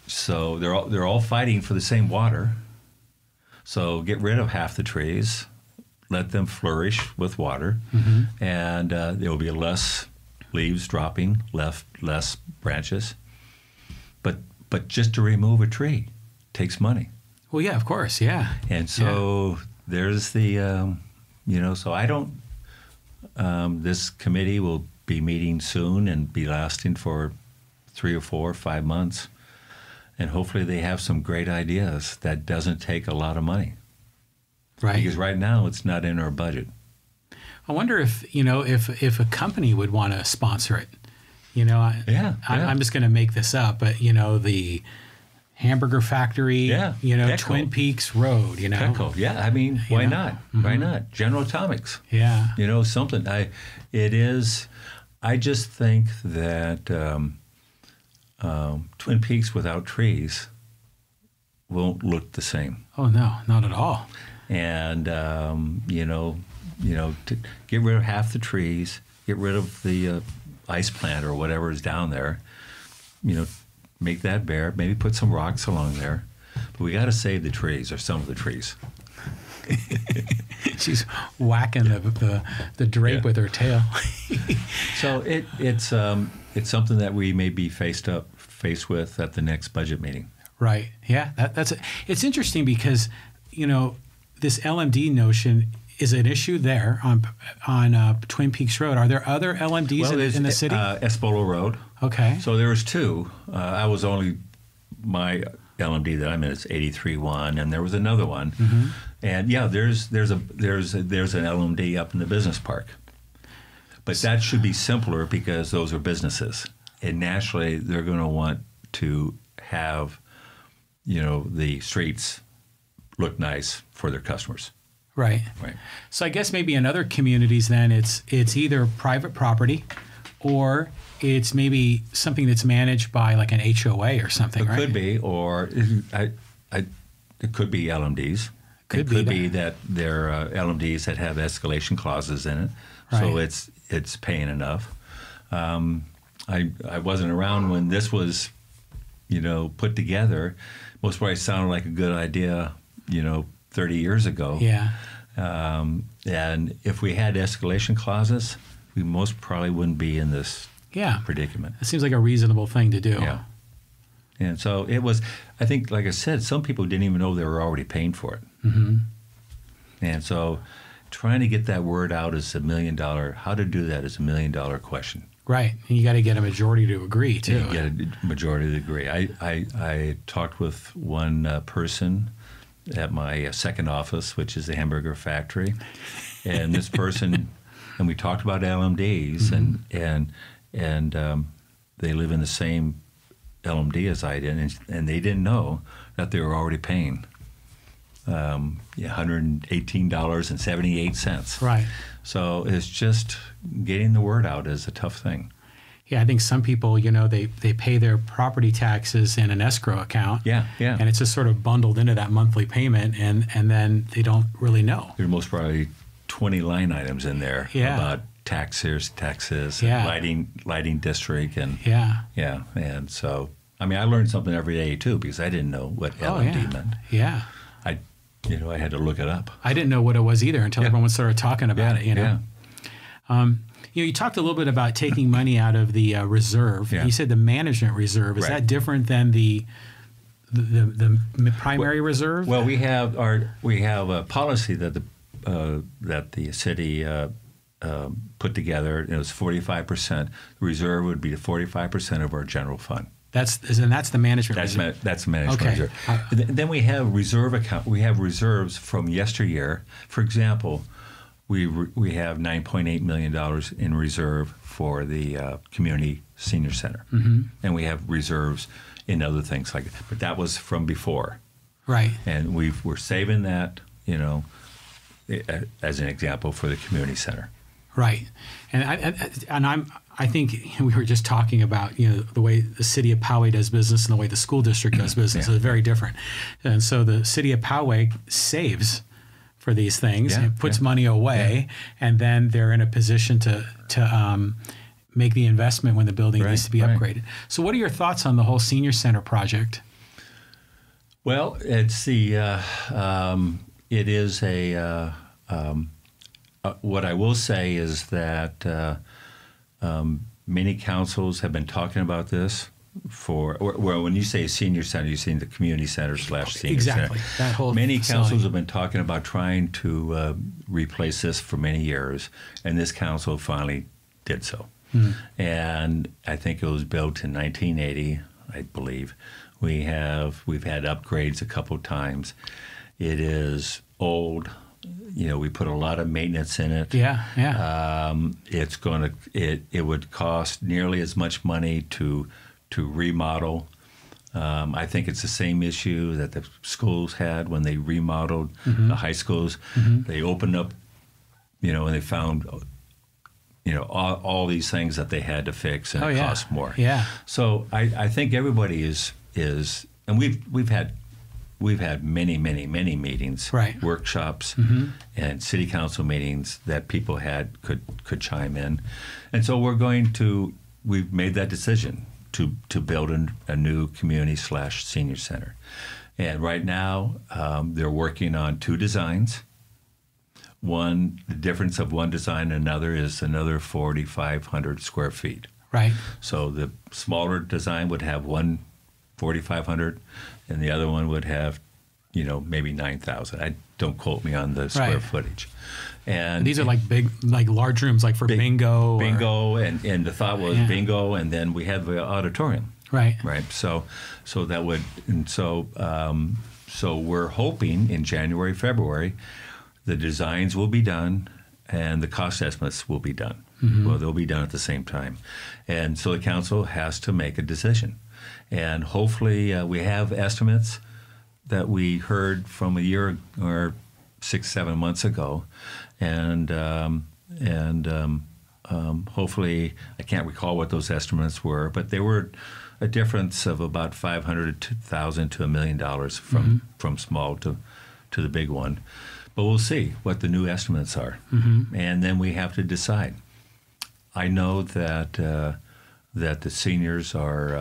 So they're all fighting for the same water. So get rid of half the trees, let them flourish with water, and there will be less leaves dropping, less branches. But just to remove a tree takes money. Well, yeah, of course, yeah. And so there's the, so I don't, this committee will be meeting soon and be lasting for 3 or 4 or 5 months. And hopefully they have some great ideas that doesn't take a lot of money. Right. Because right now it's not in our budget. I wonder if a company would want to sponsor it. I'm just going to make this up, but the Hamburger Factory, Petco. Twin Peaks Road, Petco, yeah. I mean, why not? Why not? General Atomics. Yeah. Something. I just think that Twin Peaks without trees won't look the same. Oh no, not at all. And to get rid of half the trees, get rid of the ice plant or whatever is down there, make that bare, maybe put some rocks along there. But we got to save the trees, or some of the trees. She's whacking the drape with her tail. So it's something that we may be faced with at the next budget meeting. Right. Yeah. It's interesting because this LMD notion is an issue there on Twin Peaks Road. Are there other LMDs in the city? Espolo Road. Okay. So there's 2. I was only my LMD that I'm in. It's 83-1, and there was another one. And yeah, there's an LMD up in the business park. But that should be simpler because those are businesses, and naturally they're going to want to have the streets look nice for their customers. Right. So I guess maybe in other communities then it's either private property or it's maybe something that's managed by like an HOA or something, right? It could be, or it could be LMDs. It could be that they're LMDs that have escalation clauses in it, so it's paying enough. I wasn't around when this was, put together. Most probably sounded like a good idea, 30 years ago. Yeah. And if we had escalation clauses, we most probably wouldn't be in this predicament. It seems like a reasonable thing to do. Yeah. And so it was, I think, like I said, some people didn't even know they were already paying for it. And so trying to get that word out is how to do that is $1 million question. Right. And you got to get a majority to agree, too. You get a majority to agree. I talked with one person at my second office, which is the Hamburger Factory, and this person, and we talked about LMDs, and they live in the same LMD as I did, and they didn't know that they were already paying $118.78. Right. So it's just getting the word out is a tough thing. Yeah, I think some people, they pay their property taxes in an escrow account. Yeah. And it's just sort of bundled into that monthly payment, and then they don't really know. There's most probably 20 line items in there about taxes, lighting district, and and so I learned something every day too because I didn't know what LMD meant. Yeah. I had to look it up. I didn't know what it was either until everyone started talking about it. You talked a little bit about taking money out of the reserve. You said the management reserve. Is that different than the primary reserve? Well, we have a policy that the city put together. It was 45%. The reserve would be 45% of our general fund. That's the management reserve. That's the management reserve. Then we have reserve account. We have reserves from yesteryear. For example, we have $9.8 million in reserve for the community senior center, and we have reserves in other things like that. But that was from before, right? And we're saving that, as an example for the community center, right? And I think we were just talking about the way the city of Poway does business and the way the school district does business is very different, and so the city of Poway saves for these things. Yeah, It puts money away, and then they're in a position to make the investment when the building needs to be upgraded. So what are your thoughts on the whole senior center project? Well, it's it is what I will say is that many councils have been talking about this well, when you say senior center, you see the community center / senior exactly. center. That whole many facility. councils have been talking about trying to replace this for many years, and this council finally did so. And I think it was built in 1980, I believe. We've had upgrades a couple of times. It is old. We put a lot of maintenance in it. Yeah. It would cost nearly as much money to remodel. I think it's the same issue that the schools had when they remodeled the high schools. They opened up, and they found, all these things that they had to fix, and it cost more. Yeah. So I think everybody is, and we've had many meetings, workshops, and city council meetings that people could chime in, and so we've made that decision to build a new community / senior center, and right now they're working on 2 designs. The difference of one design and another is another 4,500 square feet. Right. So the smaller design would have 4,500, and the other one would have, maybe 9,000. Don't quote me on the square footage. And these are like big, like large rooms, like for bingo. Bingo, and the thought was bingo, and then we have the auditorium. Right. Right. So that would, and so we're hoping in January, February, the designs will be done and the cost estimates will be done. Well, they'll be done at the same time. And so the council has to make a decision. And hopefully we have estimates that we heard from a year or 6-7 months ago. And hopefully, I can't recall what those estimates were, but they were a difference of about $500,000 to $1 million from small to the big one. But we'll see what the new estimates are, and then we have to decide. I know that the seniors are,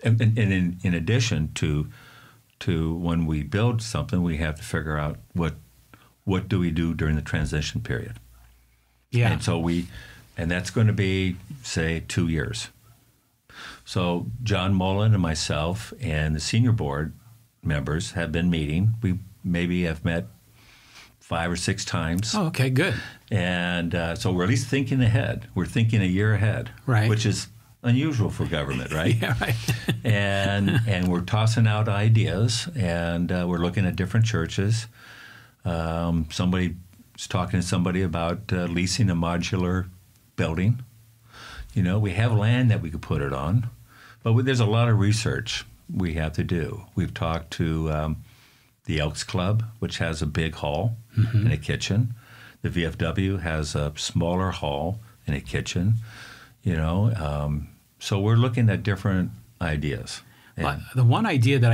and in addition to when we build something, we have to figure out what do we do during the transition period. Yeah. And so and that's going to be, say, 2 years. So John Mullen and myself and the senior board members have been meeting. We maybe have met 5 or 6 times. Oh, okay, good. And so we're at least thinking ahead. We're thinking a year ahead, right? Which is unusual for government, right? Yeah, right. and we're tossing out ideas, and we're looking at different churches. Somebody's talking to somebody about leasing a modular building. We have land that we could put it on, but there's a lot of research we have to do. We've talked to the Elks Club, which has a big hall and a kitchen. The VFW has a smaller hall and a kitchen. So we're looking at different ideas. The one idea that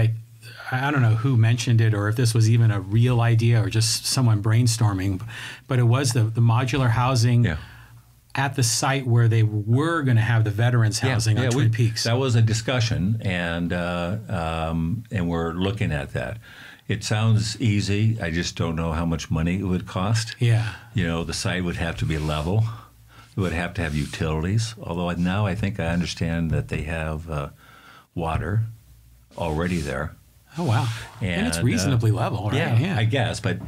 I don't know who mentioned it or if this was even a real idea or just someone brainstorming, but it was the modular housing at the site where they were going to have the veterans housing on Twin Peaks. That was a discussion, and we're looking at that. It sounds easy. I just don't know how much money it would cost. Yeah. The site would have to be level. It would have to have utilities, although now I think I understand that they have water already there. Oh, wow. And it's reasonably level, right? Yeah, I guess, but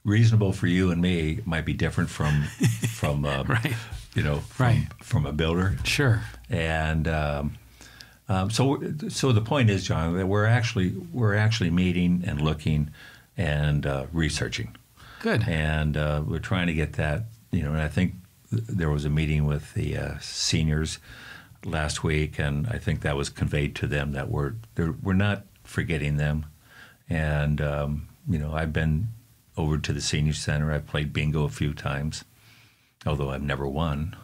reasonable for you and me might be different from right. From a builder. Sure. And so the point is, John, that we're actually meeting and looking and researching. Good. And we're trying to get that, and I think there was a meeting with the seniors last week, and I think that was conveyed to them that we're not forgetting them. And I've been over to the senior center. I've played bingo a few times, although I've never won.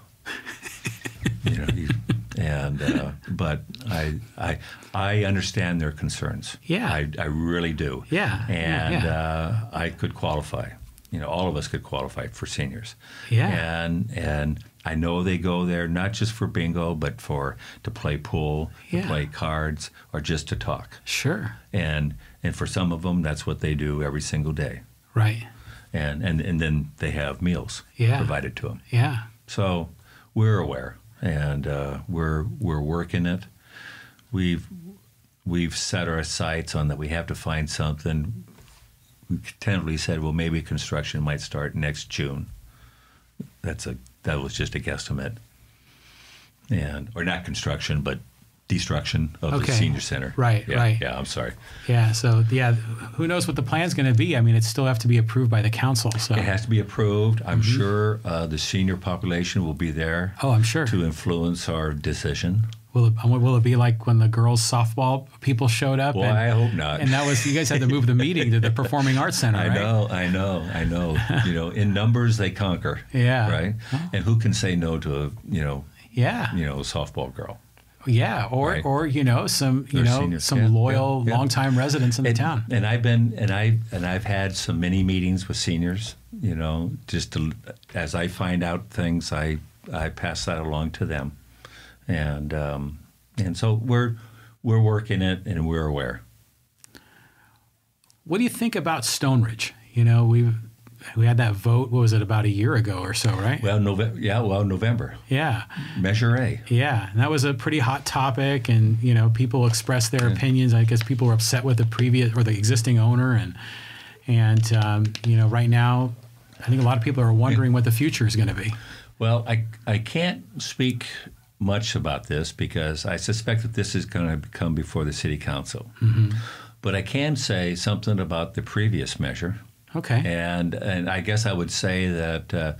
And but I understand their concerns. Yeah. I really do. Yeah. And I could qualify. All of us could qualify for seniors. Yeah. And I know they go there not just for bingo, but to play pool, to play cards, or just to talk. Sure. And for some of them, that's what they do every single day. Right. And then they have meals provided to them. Yeah. So we're aware, and we're working it. We've set our sights on that. We have to find something. We tentatively said, well, maybe construction might start next June. That was just a guesstimate, or not construction, but destruction of the senior center. Right. Right. Yeah. I'm sorry. Yeah. So who knows what the plan's going to be? I mean, it still have to be approved by the council. So it has to be approved. I'm sure the senior population will be there. Oh, I'm sure to influence our decision. Will it be like when the girls softball people showed up? Well, I hope not. And you guys had to move the meeting to the Performing Arts Center, right? I know. In numbers they conquer. Yeah. Right. Oh. And who can say no to a softball girl? Yeah, or some loyal longtime residents in the town. And I've had some mini meetings with seniors. Just as I find out things, I pass that along to them. And so we're working it, and we're aware. What do you think about Stone Ridge? We had that vote. What was it, about a year ago or so, right? Well, November. Yeah. Measure A. Yeah, and that was a pretty hot topic, and people expressed their opinions. I guess people were upset with the existing owner, and right now, I think a lot of people are wondering what the future is going to be. Well, I can't speak much about this because I suspect that this is going to come before the city council. Mm-hmm. But I can say something about the previous measure. Okay. And I guess I would say that the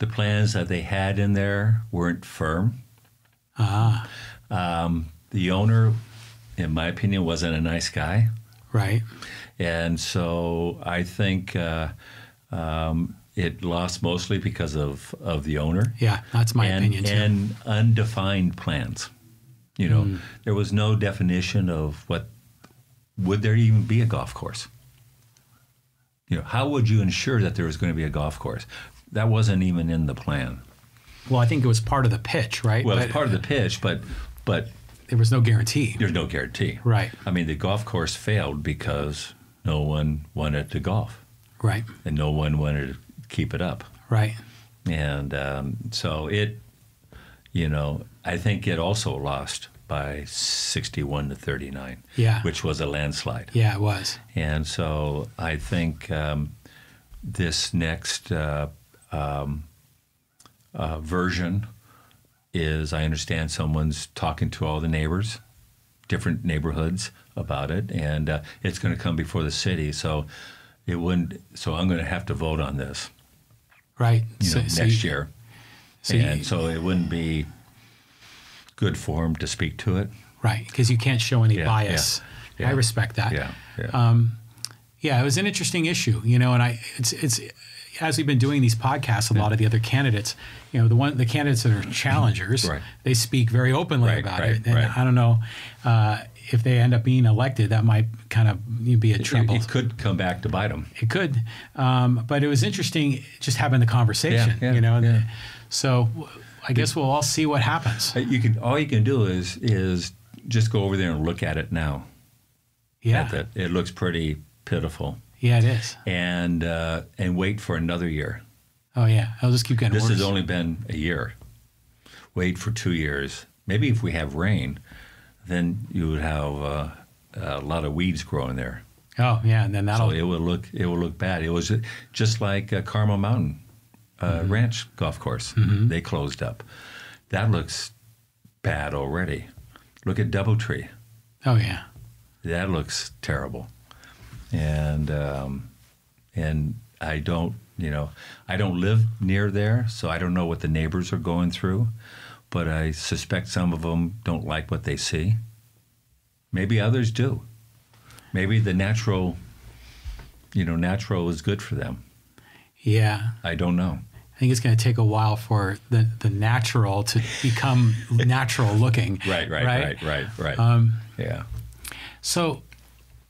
plans that they had in there weren't firm. Ah. The owner, in my opinion, wasn't a nice guy. Right. And so I think it lost mostly because of the owner. Yeah, that's my opinion too. And undefined plans. There was no definition of would there even be a golf course? How would you ensure that there was going to be a golf course? That wasn't even in the plan. Well, I think it was part of the pitch, right? Well, it's part of the pitch, but there was no guarantee. There's no guarantee. Right. I mean, the golf course failed because no one wanted to golf. Right. And no one wanted to keep it up. Right. And so I think it also lost by 61 to 39, which was a landslide. Yeah, it was. And so I think this next version is, I understand someone's talking to all the neighbors, different neighborhoods about it, and it's going to come before the city. So I'm going to have to vote on this. Right. Next year. So it wouldn't be good form to speak to it. Right, because you can't show any bias. Yeah. I respect that. Yeah. It was an interesting issue, and it's as we've been doing these podcasts, a lot of the other candidates, the candidates that are challengers, they speak very openly about it. And I don't know if they end up being elected, that might kind of be a trouble. It could come back to bite them. It could, but it was interesting just having the conversation. So I guess we'll all see what happens. All you can do is just go over there and look at it now. Yeah, it looks pretty pitiful. Yeah, it is. And wait for another year. Oh yeah, I'll just keep getting worse. This has only been a year. Wait for 2 years. Maybe if we have rain, then you would have a lot of weeds growing there. Oh yeah, and then that'll. So it will look bad. It was just like Carmel Mountain Ranch golf course. Mm-hmm. They closed up. That looks bad already. Look at Doubletree. Oh yeah. That looks terrible. And I don't live near there, so I don't know what the neighbors are going through, but I suspect some of them don't like what they see. Maybe others do. Maybe the natural is good for them. Yeah. I don't know. I think it's going to take a while for the natural to become natural looking. Right. Yeah. So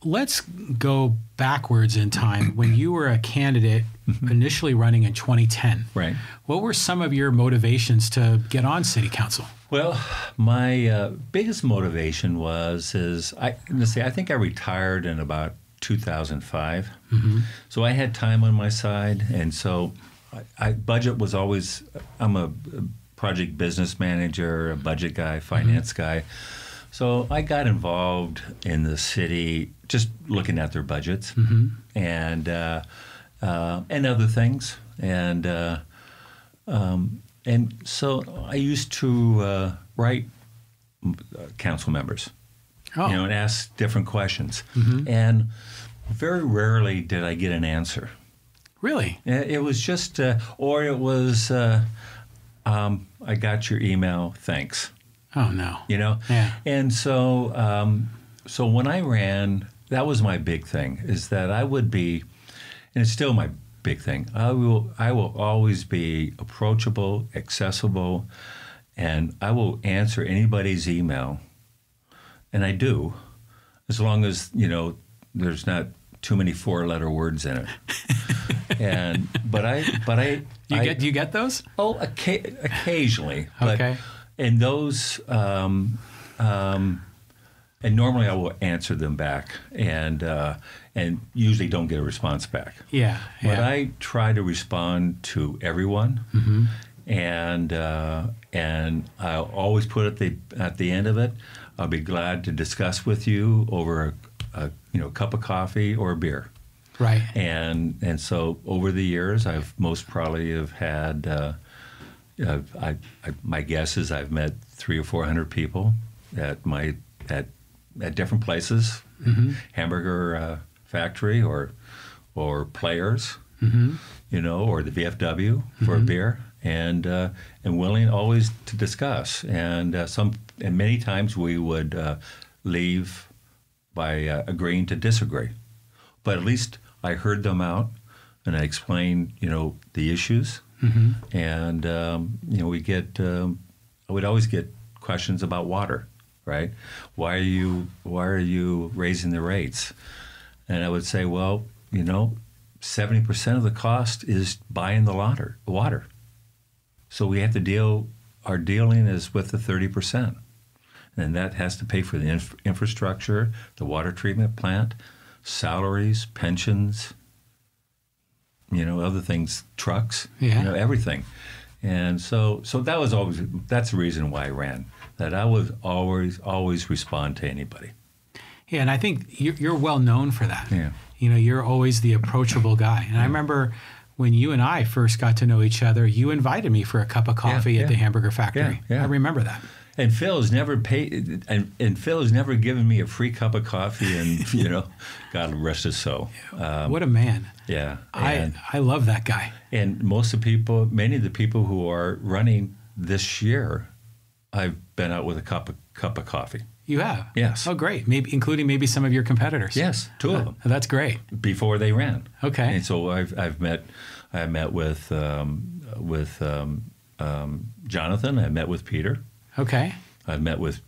let's go backwards in time. When you were a candidate initially running in 2010, Right. what were some of your motivations to get on city council? Well, my biggest motivation I think I retired in about 2005. So I had time on my side, and so budget was always. I'm a project business manager, a budget guy, finance guy. So I got involved in the city, just looking at their budgets and other things, and so I used to write council members, and ask different questions, and very rarely did I get an answer. Really? It was just, or it was, I got your email, thanks. Oh, no. Yeah. And so, so when I ran, that was my big thing, is that I would be, and it's still my big thing, I will always be approachable, accessible, and I will answer anybody's email, and I do, as long as, there's not too many 4-letter words in it. Do you get those? Oh, occasionally. Okay. And those, and normally I will answer them back, and usually don't get a response back. Yeah. But I try to respond to everyone, and I'll always put at the end of it, I'll be glad to discuss with you over a cup of coffee or a beer. Right. And so over the years, I've most probably have had, my guess is I've met 300 or 400 people at different places, hamburger factory or Players, or the VFW for a beer, and willing always to discuss. And many times we would leave by agreeing to disagree, but at least I heard them out, and I explained, the issues, and we get. I would always get questions about water, right? Why are you raising the rates? And I would say, well, 70% of the cost is buying the water. So we have to our dealing is with the 30%. And that has to pay for the infrastructure, the water treatment plant, salaries, pensions, other things, trucks, everything. And so that's the reason why I ran, that I would always respond to anybody. Yeah, and I think you're well known for that. Yeah. You're always the approachable guy. And I remember when you and I first got to know each other, you invited me for a cup of coffee at the hamburger factory. Yeah. I remember that. And Phil has never paid, and Phil has never given me a free cup of coffee, and God rest his soul. What a man! Yeah, I love that guy. And many of the people who are running this year, I've been out with a cup of coffee. You have? Yes. Oh, great! Including some of your competitors. Yes, 2 of them. That's great. Before they ran. Okay. And so I met with Jonathan. I met with Peter. Okay. I've met with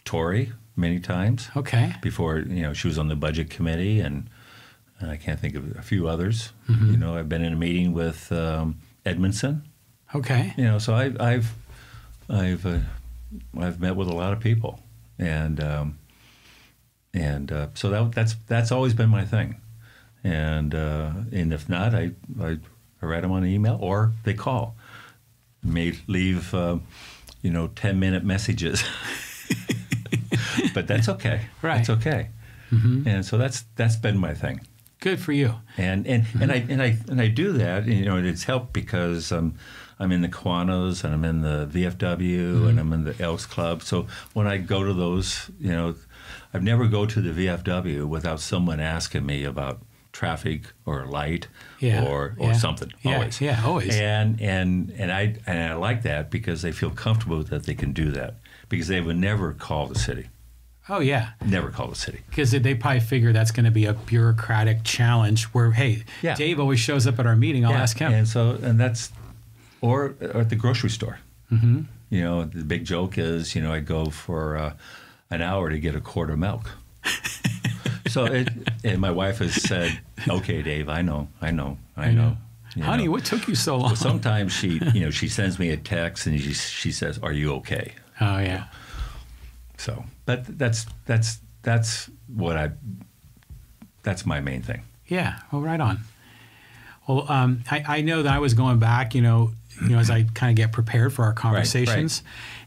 Tori many times. Okay. Before, she was on the budget committee, and I can't think of a few others. I've been in a meeting with Edmondson. Okay. So I've met with a lot of people, and so that's always been my thing. And if not, I write them on an email, or they call. May leave 10-minute messages, but that's okay. Right, it's okay. And so that's been my thing. Good for you. And I do that. And it's helped because I'm in the Kiwanis, and I'm in the VFW, and I'm in the Elks Club. So when I go to those, I've never go to the VFW without someone asking me about traffic or light or something. Always. Yeah, always. And I like that because they feel comfortable that they can do that, because they would never call the city. Oh, yeah. Never call the city. Because they probably figure that's going to be a bureaucratic challenge where, hey, Yeah. Dave always shows up at our meeting. I'll ask him. And that's, or at the grocery store. Mm-hmm. You know, the big joke is, you know, I go for an hour to get a quart of milk. And my wife has said, okay, Dave, I know. Honey, what took you so long? So sometimes she sends me a text and she says, "Are you okay?" Oh yeah. So, but that's my main thing. Yeah. Well, right on. Well, I know that I was going back, as I kind of get prepared for our conversations.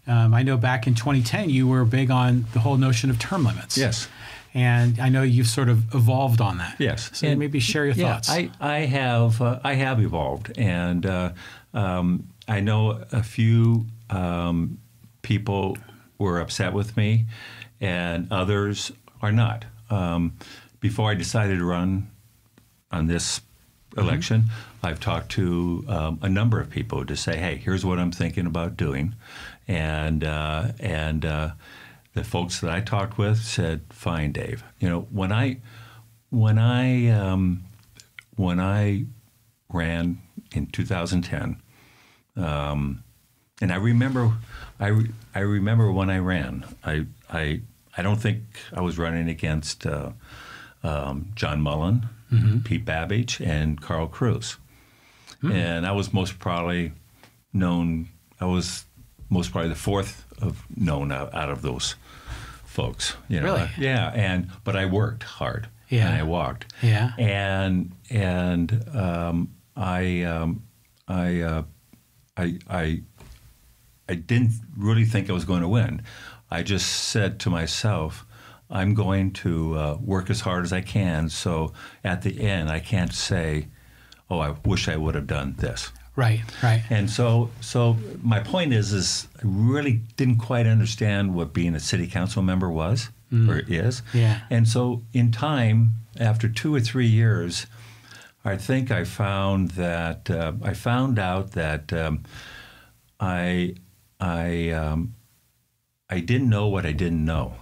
Right. I know back in 2010 you were big on the whole notion of term limits. Yes. And I know you've sort of evolved on that. Yes. So maybe share your thoughts. I have evolved, and I know a few people were upset with me, and others are not. Before I decided to run on this election, I've talked to a number of people to say, "Hey, here's what I'm thinking about doing," and the folks that I talked with said, "Fine, Dave." You know, when I ran in 2010, and I remember when I ran. I don't think I was running against John Mullen, Pete Babbage, and Carl Cruz, and I was most probably the fourth known out of those folks. Really? Yeah, but I worked hard. Yeah. And I walked. Yeah. And I didn't really think I was going to win. I just said to myself, I'm going to work as hard as I can, so at the end I can't say, oh, I wish I would have done this. Right. And so my point is I really didn't quite understand what being a city council member was or is. Yeah. And so in time, after 2 or 3 years, I think I found out that I didn't know what I didn't know.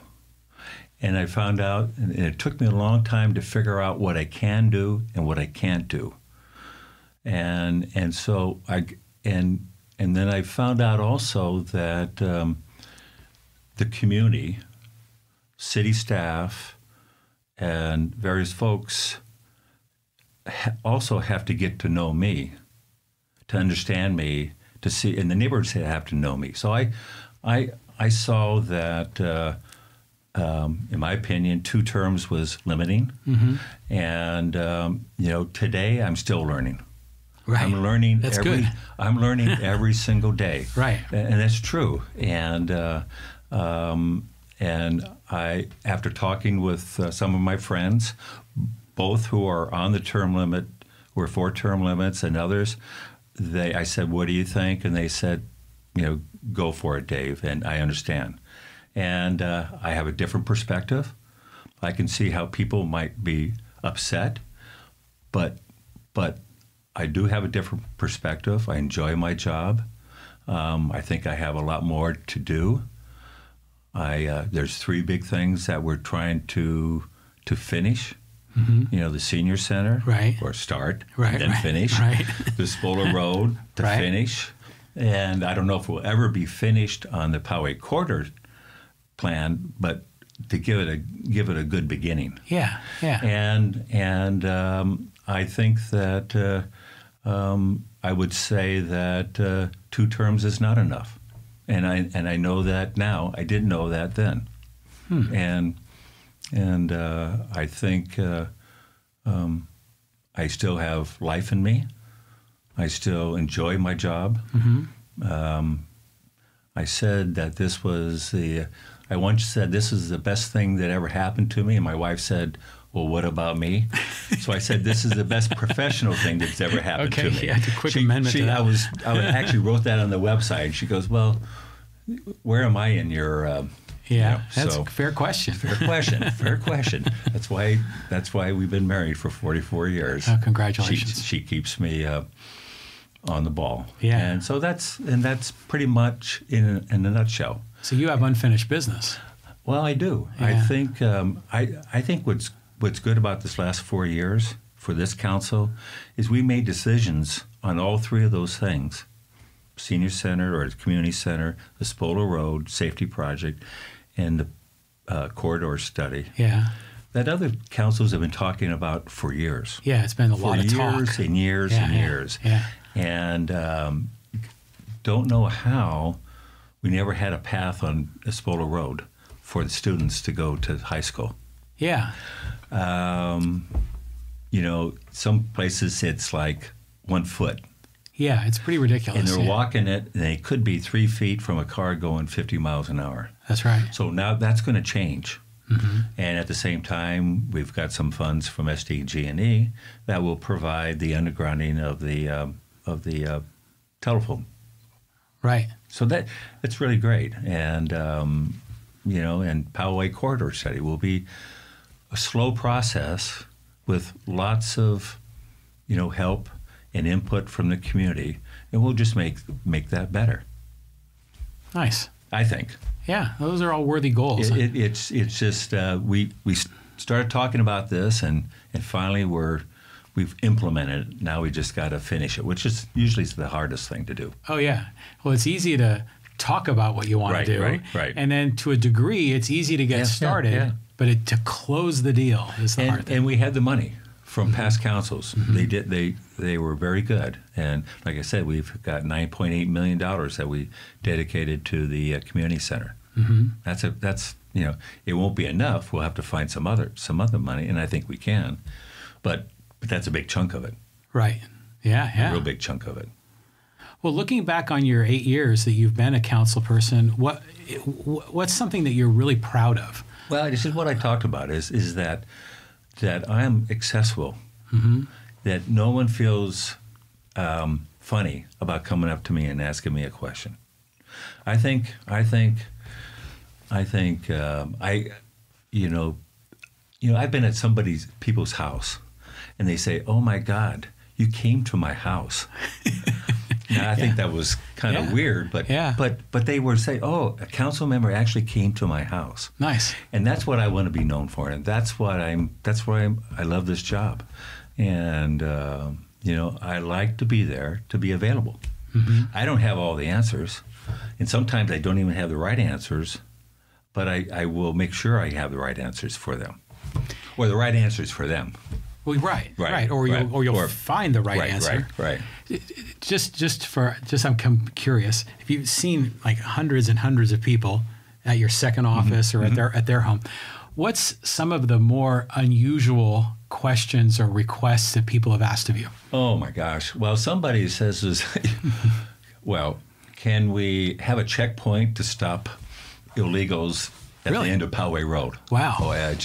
And I found out, and it took me a long time to figure out what I can do and what I can't do. And then I found out also that the community, city staff, and various folks also have to get to know me, to understand me, to see, and the neighborhoods have to know me. So I saw that, in my opinion, 2 terms was limiting, and today I'm still learning. Right. I'm learning. That's good. I'm learning every single day. Right. And that's true. And I, after talking with some of my friends, both who are on the term limit, who are for term limits, and others, I said, "What do you think?" And they said, "Go for it, Dave." And I understand. And I have a different perspective. I can see how people might be upset, but I do have a different perspective. I enjoy my job. I think I have a lot more to do. There's 3 big things that we're trying to finish. The senior center, right, or start, right, then finish. Right. The Spola Road to right. finish. And I don't know if we'll ever be finished on the Poway Corridor plan, but to give it a good beginning. Yeah. And I think that I would say that 2 terms is not enough, and I know that now. I didn't know that then, and I think I still have life in me. I still enjoy my job. I said that this was I once said this is the best thing that ever happened to me, and my wife said, "Well, what about me?" So I said, "This is the best professional thing that's ever happened to me." Okay, yeah, a quick amendment to that. I actually wrote that on the website. She goes, "Well, where am I in your?" That's a fair question. Fair question. That's why we've been married for 44 years. Oh, congratulations. She keeps me on the ball. Yeah. And so that's pretty much in a nutshell. So you have unfinished business. Well, I do. Yeah. I think what's good about this last 4 years for this council is we made decisions on all three of those things: senior center or the community center, the Spola Road safety project, and the corridor study. Yeah. That other councils have been talking about for years. Yeah, it's been a lot of talk. For years and years and years. Yeah. And don't know how we never had a path on Spola Road for the students to go to high school. Yeah. Some places it's like 1 foot. Yeah, it's pretty ridiculous. And they're yeah. walking it, and they could be 3 feet from a car going 50 miles an hour. That's right. So now that's going to change. Mm-hmm. And at the same time, we've got some funds from SDG&E that will provide the undergrounding of the telephone. Right. So that's really great. And and Poway Corridor Study will be a slow process with lots of help and input from the community, and we'll just make that better. Nice. I think. Yeah, those are all worthy goals. It's just we started talking about this, and finally we've implemented it. Now we just got to finish it, which is usually the hardest thing to do. Oh yeah. Well, it's easy to talk about what you want to do, right. And then to a degree, it's easy to get started. Yeah. But to close the deal is the hard thing. And we had the money from past councils. Mm-hmm. They were very good. And like I said, we've got $9.8 million that we dedicated to the community center. Mm-hmm. That's it won't be enough. We'll have to find some other money, and I think we can. But that's a big chunk of it. Right. Yeah. A real big chunk of it. Well, looking back on your 8 years that you've been a council person, what's something that you're really proud of? Well, this is what I talked about is that I am accessible, mm-hmm. that no one feels funny about coming up to me and asking me a question. I've been at people's house, and they say, "Oh my God, you came to my house." Now, I think that was kind of weird, but they were saying, "Oh, a council member actually came to my house." Nice. And that's what I want to be known for, and that's why I love this job, and I like to be there, to be available. Mm-hmm. I don't have all the answers, and sometimes I don't even have the right answers, but I will make sure I have the right answers for them, or the right answers for them. Well, right. Or you'll find the right answer. Right. I'm curious. If you've seen like hundreds and hundreds of people at your second office mm-hmm. or at their home, what's some of the more unusual questions or requests that people have asked of you? Oh my gosh. Well, somebody says, well, can we have a checkpoint to stop illegals at the end of Poway Road? Wow. Oh, yeah,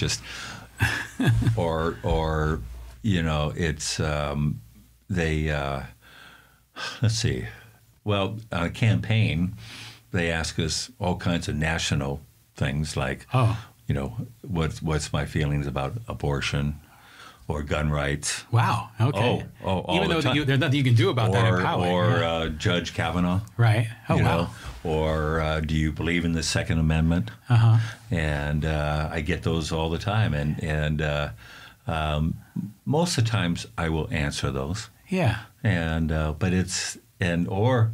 or it's let's see. Well, on a campaign, they ask us all kinds of national things like, what's my feelings about abortion or gun rights. Wow. Okay. Even though there's nothing you can do about that in Poway. Or Judge Kavanaugh. Right. Oh, wow. Or do you believe in the Second Amendment? Uh-huh. And I get those all the time. And most of the times I will answer those. Yeah. And but are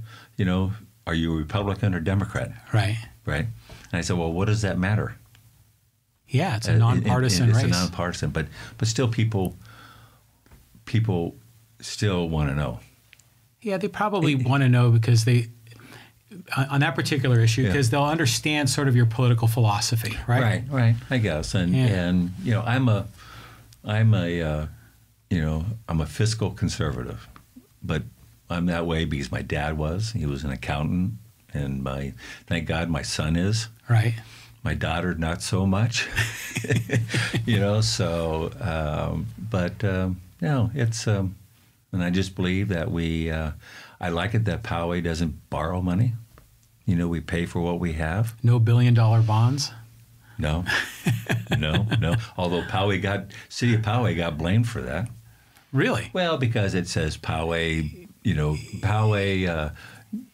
you a Republican or Democrat? Right. Right. And I said, well, what does that matter? Yeah, it's a nonpartisan race. It's a nonpartisan, but still people still want to know. Yeah, they probably want to know because on that particular issue, because they'll understand sort of your political philosophy, right? Right. I guess, and I'm a fiscal conservative, but I'm that way because my dad was. He was an accountant, and thank God my son is. Right. My daughter, not so much. It's and I just believe that I like it that Poway doesn't borrow money. We pay for what we have. No $1 billion bonds? No. Although City of Poway got blamed for that. Really? Well, because it says Poway, Poway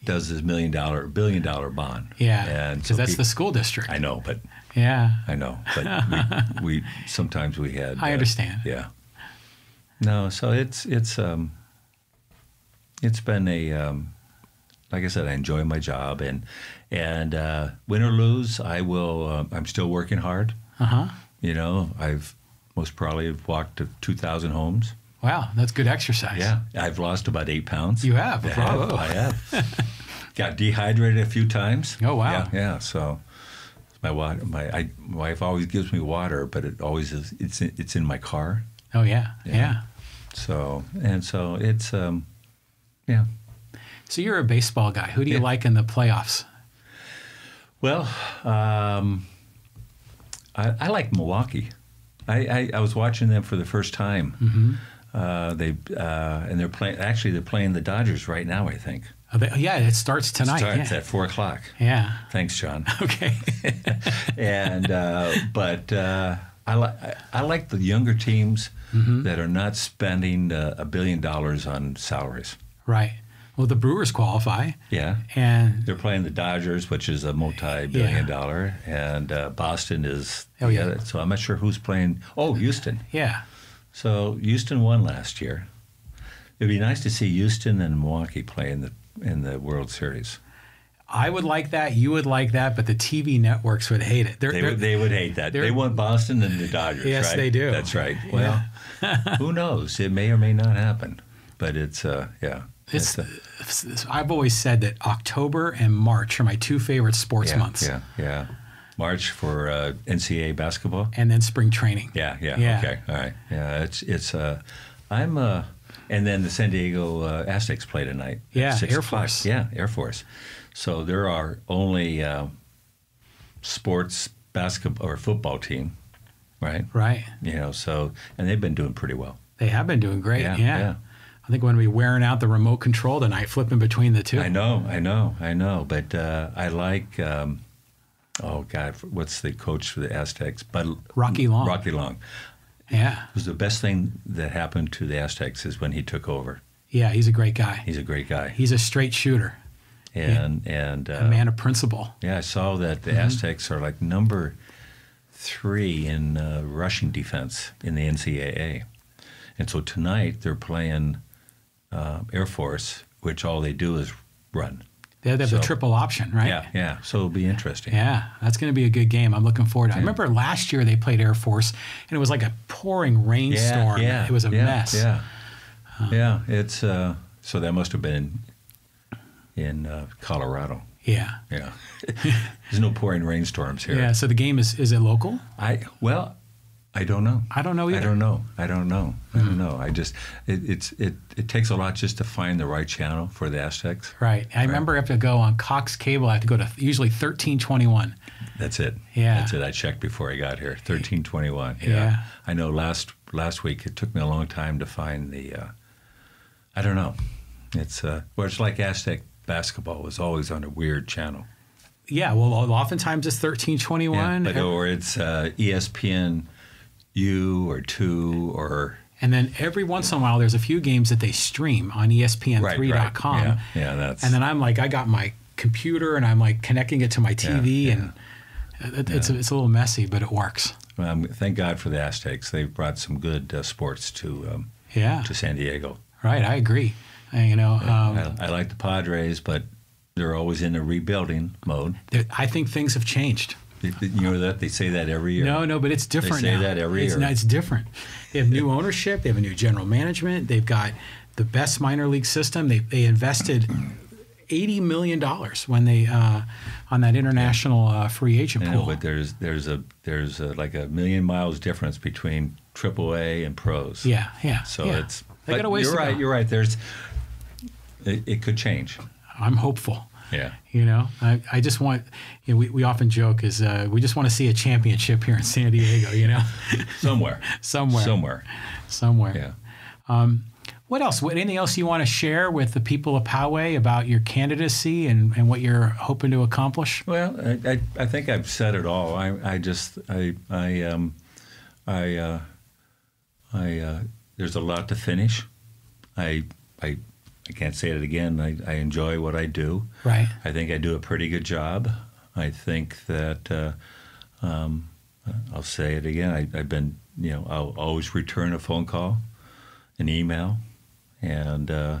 does this $1 billion bond. Yeah, because that's the school district. I know, but Yeah. I know, but we sometimes we had. I understand. Yeah. No, so it's been a like I said, I enjoy my job, and win or lose, I will. I'm still working hard. You know, I've most probably have walked to 2,000 homes. Wow, that's good exercise. Yeah, I've lost about 8 pounds. You have? Bravo. I have. Got dehydrated a few times. Oh wow. Yeah. So my wife always gives me water, but it always is. It's in my car. Oh yeah. So it's yeah. So you're a baseball guy. Who do you like in the playoffs? Well, I like Milwaukee. I was watching them for the first time. And they're playing. Actually, they're playing the Dodgers right now, I think. Yeah, it starts tonight. It starts at 4:00. Yeah. Thanks, John. Okay. And but I like the younger teams that are not spending $1 billion on salaries. Right. Well, the Brewers qualify. Yeah. And they're playing the Dodgers, which is a multi-billion-dollar, and Boston is. Oh yeah. So I'm not sure who's playing. Oh, Houston. Yeah. So Houston won last year. It'd be nice to see Houston and Milwaukee play in the World Series. I would like that. You would like that, but the TV networks would hate it. They would hate that. They want Boston and the Dodgers. Yes, right? they do. That's right. Well, who knows? It may or may not happen. But it's yeah. I've always said that October and March are my two favorite sports months. Yeah. March for NCAA basketball, and then spring training. Yeah. Okay, all right. Yeah, it's I'm and then the San Diego Aztecs play tonight. Yeah, Air Force. Yeah, Air Force. So there are only sports basketball or football team, right? Right. You know, so and they've been doing pretty well. They have been doing great. Yeah. I think when we wearing out the remote control tonight, flipping between the two. I know. But I like, oh God, what's the coach for the Aztecs? But Rocky Long. Rocky Long. Yeah. It was the best thing that happened to the Aztecs is when he took over. Yeah, he's a great guy. He's a great guy. He's a straight shooter. And a man of principle. Yeah, I saw that the Aztecs are like number 3 in rushing defense in the NCAA. And so tonight they're playing Air Force, which all they do is run. They have the triple option, right? Yeah. So it'll be interesting. Yeah, that's going to be a good game. I'm looking forward to it. I remember last year they played Air Force, and it was like a pouring rainstorm. Yeah. It was a mess. Yeah. It's so that must have been in Colorado. Yeah. There's no pouring rainstorms here. Yeah. So the game is it local? I don't know. I don't know either. I don't know. I just it takes a lot just to find the right channel for the Aztecs. Right. I remember I have to go on Cox Cable. I have to go to usually 1321. That's it. Yeah. That's it. I checked before I got here. 1321. Yeah. I know. Last week it took me a long time to find the. I don't know. It's it's like Aztec basketball was always on a weird channel. Yeah. Well, oftentimes it's 1321. Or it's ESPN. U or 2 or... And then every once in a while, there's a few games that they stream on ESPN3.com. Right. Yeah, that's... And then I'm like, I got my computer and I'm like connecting it to my TV and it's a little messy, but it works. Thank God for the Aztecs. They've brought some good sports to San Diego. Right, I agree. I like the Padres, but they're always in a rebuilding mode. I think things have changed. You know that they say that every year. No, but it's different now. They say that every year. It's different. They have new ownership. They have a new general management. They've got the best minor league system. They invested $80 million when they on that international free agent pool. But there's like a million miles difference between AAA and pros. Yeah. So it's. They got a ways to go. You're right. It could change. I'm hopeful. Yeah. I just want, we often joke is we just want to see a championship here in San Diego, Somewhere. Yeah. What else? Anything else you want to share with the people of Poway about your candidacy and what you're hoping to accomplish? Well, I think I've said it all. There's a lot to finish. I can't say it again. I enjoy what I do. Right. I think I do a pretty good job. I think that I'll say it again. I've been, I'll always return a phone call, an email, and I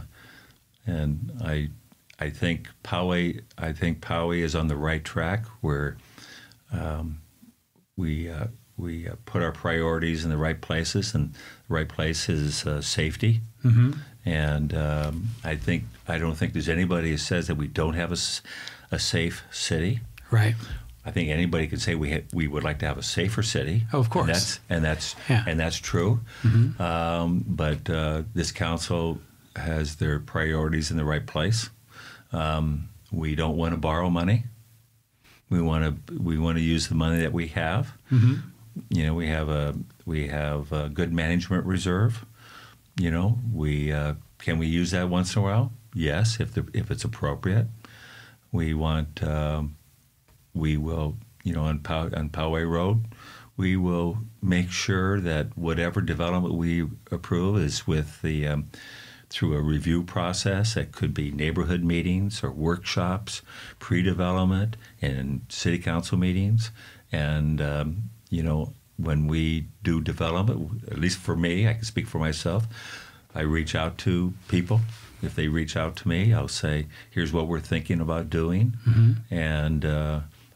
think Poway is on the right track where we put our priorities in the right places, and the right place is safety. Mm-hmm. And I don't think there's anybody who says that we don't have a safe city. Right. I think anybody could say we would like to have a safer city. Oh, of course. And that's true. Mm-hmm. But this council has their priorities in the right place. We don't want to borrow money. We want to use the money that we have. Mm-hmm. We have a good management reserve. Can we use that once in a while? Yes, if it's appropriate. We will, on Poway Road, we will make sure that whatever development we approve is with through a review process. That could be neighborhood meetings or workshops, pre-development, and city council meetings. And when we do development, at least for me, I can speak for myself, I reach out to people. If they reach out to me, I'll say, here's what we're thinking about doing. Mm-hmm. And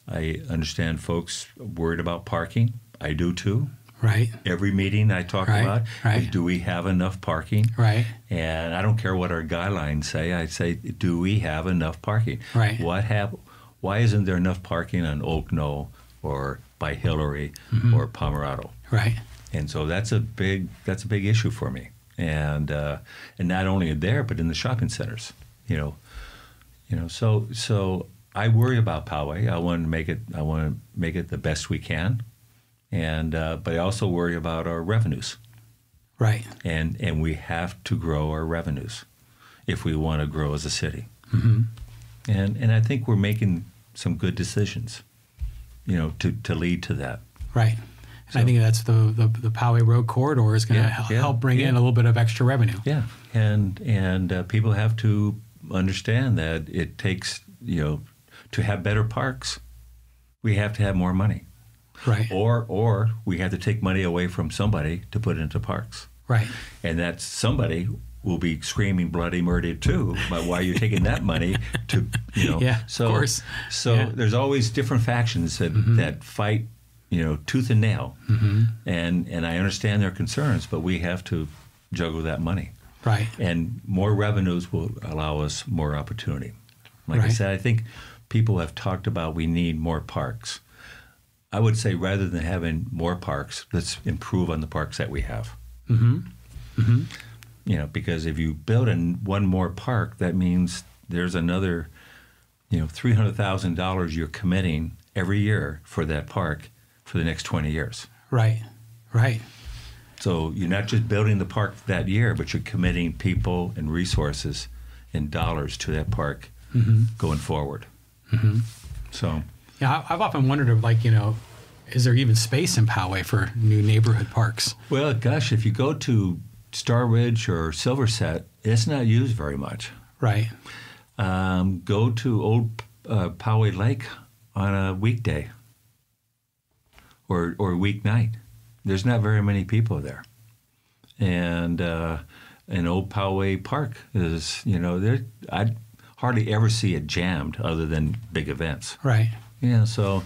I understand folks worried about parking. I do too. Right. Every meeting I talk about is, do we have enough parking? Right. And I don't care what our guidelines say. I say, do we have enough parking? Right. Why isn't there enough parking on Oak Knoll or by Hillary or Pomerado? Right. And so that's a big issue for me. And not only there, but in the shopping centers. So I worry about Poway. I want to make it the best we can. And but I also worry about our revenues. Right. And we have to grow our revenues if we want to grow as a city. Mm-hmm. And I think we're making some good decisions, to lead to that. Right. And so, I think that's the Poway Road corridor is going to help bring in a little bit of extra revenue. Yeah. And people have to understand that it takes, to have better parks, we have to have more money. Right. Or we have to take money away from somebody to put into parks. Right. And that somebody will be screaming bloody murder too about why you're taking that money to, Yeah, so, of course. So there's always different factions that fight, tooth and nail. Mm-hmm. And I understand their concerns, but we have to juggle that money. Right. And more revenues will allow us more opportunity. Like I said, I think people have talked about we need more parks. I would say rather than having more parks, let's improve on the parks that we have. Mm-hmm. Mm-hmm. Because if you build one more park, that means there's another, $300,000 you're committing every year for that park for the next 20 years. Right, right. So you're not just building the park that year, but you're committing people and resources and dollars to that park going forward. Mm-hmm. So... Yeah, I've often wondered, is there even space in Poway for new neighborhood parks? Well, gosh, if you go to Star Ridge or Silverset, it's not used very much. Right. Go to Old Poway Lake on a weekday or weeknight. There's not very many people there. And Old Poway Park is, I'd hardly ever see it jammed other than big events. Right. Yeah, so,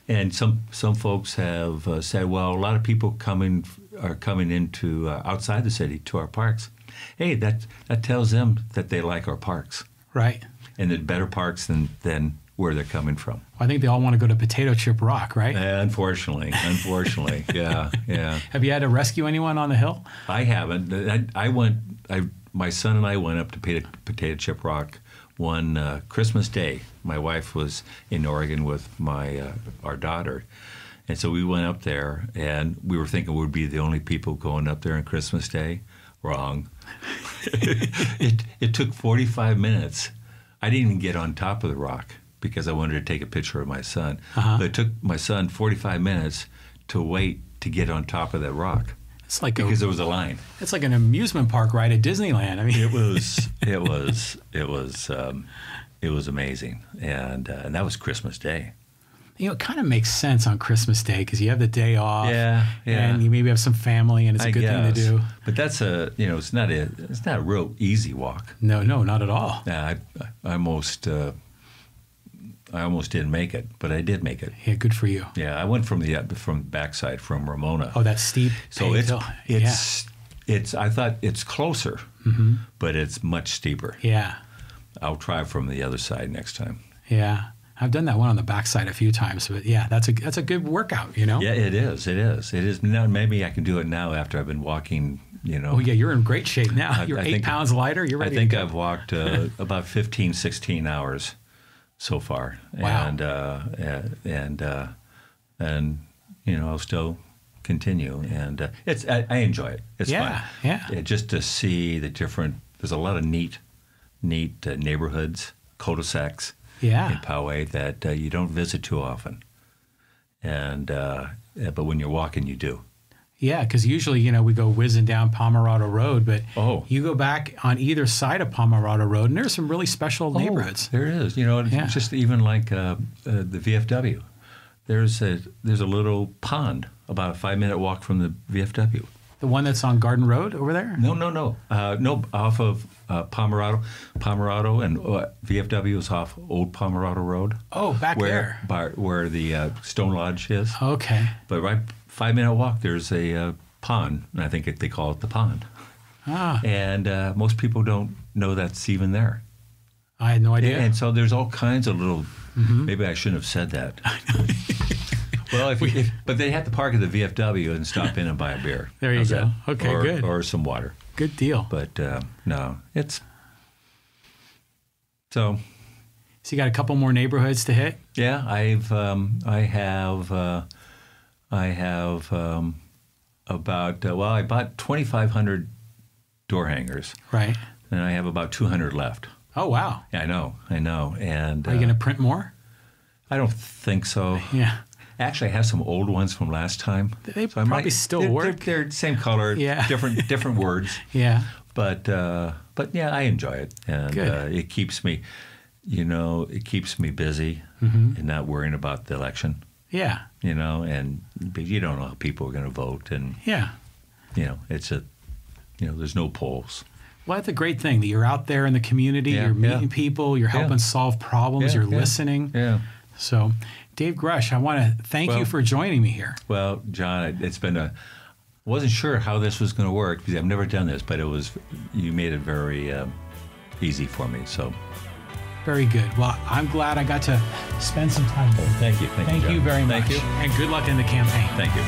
and some folks have said, well, a lot of people are coming into outside the city to our parks. Hey, that tells them that they like our parks. Right. And they're better parks than where they're coming from. I think they all want to go to Potato Chip Rock, right? Unfortunately, yeah. Have you had to rescue anyone on the hill? I haven't. My son and I went up to Potato Chip Rock one Christmas Day. My wife was in Oregon with our daughter, and so we went up there, and we were thinking we'd be the only people going up there on Christmas Day. Wrong. It took 45 minutes. I didn't even get on top of the rock because I wanted to take a picture of my son. Uh-huh. But it took my son 45 minutes to wait to get on top of that rock. It's like because there was a line. It's like an amusement park ride at Disneyland. I mean, it was amazing, and that was Christmas Day. it kind of makes sense on Christmas Day because you have the day off. Yeah, yeah. And you maybe have some family, and it's a good thing to do. But that's it's not a real easy walk. No, not at all. Yeah, I almost didn't make it, but I did make it. Yeah, good for you. Yeah, I went from the backside from Ramona. Oh, that's steep. So it's I thought it's closer, but it's much steeper. Yeah. I'll try from the other side next time. Yeah. I've done that one on the backside a few times, but yeah, that's a good workout, Yeah, it is. Now maybe I can do it now after I've been walking, Oh yeah, you're in great shape now. You're 8 pounds lighter. You're ready. I think I've walked about 15, 16 hours so far. Wow. And I'll still continue, and I enjoy it. It's fun. Yeah. Just to see the different. There's a lot of neat neighborhoods, cul-de-sacs. Yeah. In Poway that you don't visit too often, but when you're walking, you do. Yeah, because usually we go whizzing down Pomerado Road, but you go back on either side of Pomerado Road, and there's some really special neighborhoods. There is, it's just even like the VFW. There's a little pond about a 5-minute walk from the VFW. The one that's on Garden Road over there? No. No, off of Pomerado, and VFW is off Old Pomerado Road. Oh, back there. Where the Stone Lodge is. Okay. But right 5-minute walk, there's a pond, and I think they call it the pond. Ah. And most people don't know that's even there. I had no idea. And so there's all kinds of little, maybe I shouldn't have said that. Well, but they have to park at the VFW and stop in and buy a beer. There you go. That? Okay, good. Or some water. Good deal. But no, it's so. So you got a couple more neighborhoods to hit? Yeah, I bought 2,500 door hangers. Right. And I have about 200 left. Oh wow. Yeah, I know. And are you going to print more? I don't think so. Yeah. Actually, I have some old ones from last time. They probably still work. They're same color, different words. Yeah. But yeah, I enjoy it, and it keeps me, it keeps me busy and not worrying about the election. Yeah. And you don't know how people are going to vote, and it's there's no polls. Well, that's a great thing that you're out there in the community. You're meeting people. You're helping solve problems. You're listening. Yeah. So, Dave Grush, I want to thank you for joining me here. Well, John, it's been I wasn't sure how this was going to work because I've never done this, but you made it very easy for me. So, very good. Well, I'm glad I got to spend some time with you. Thank you. Thank you very much. Thank you. And good luck in the campaign. Thank you.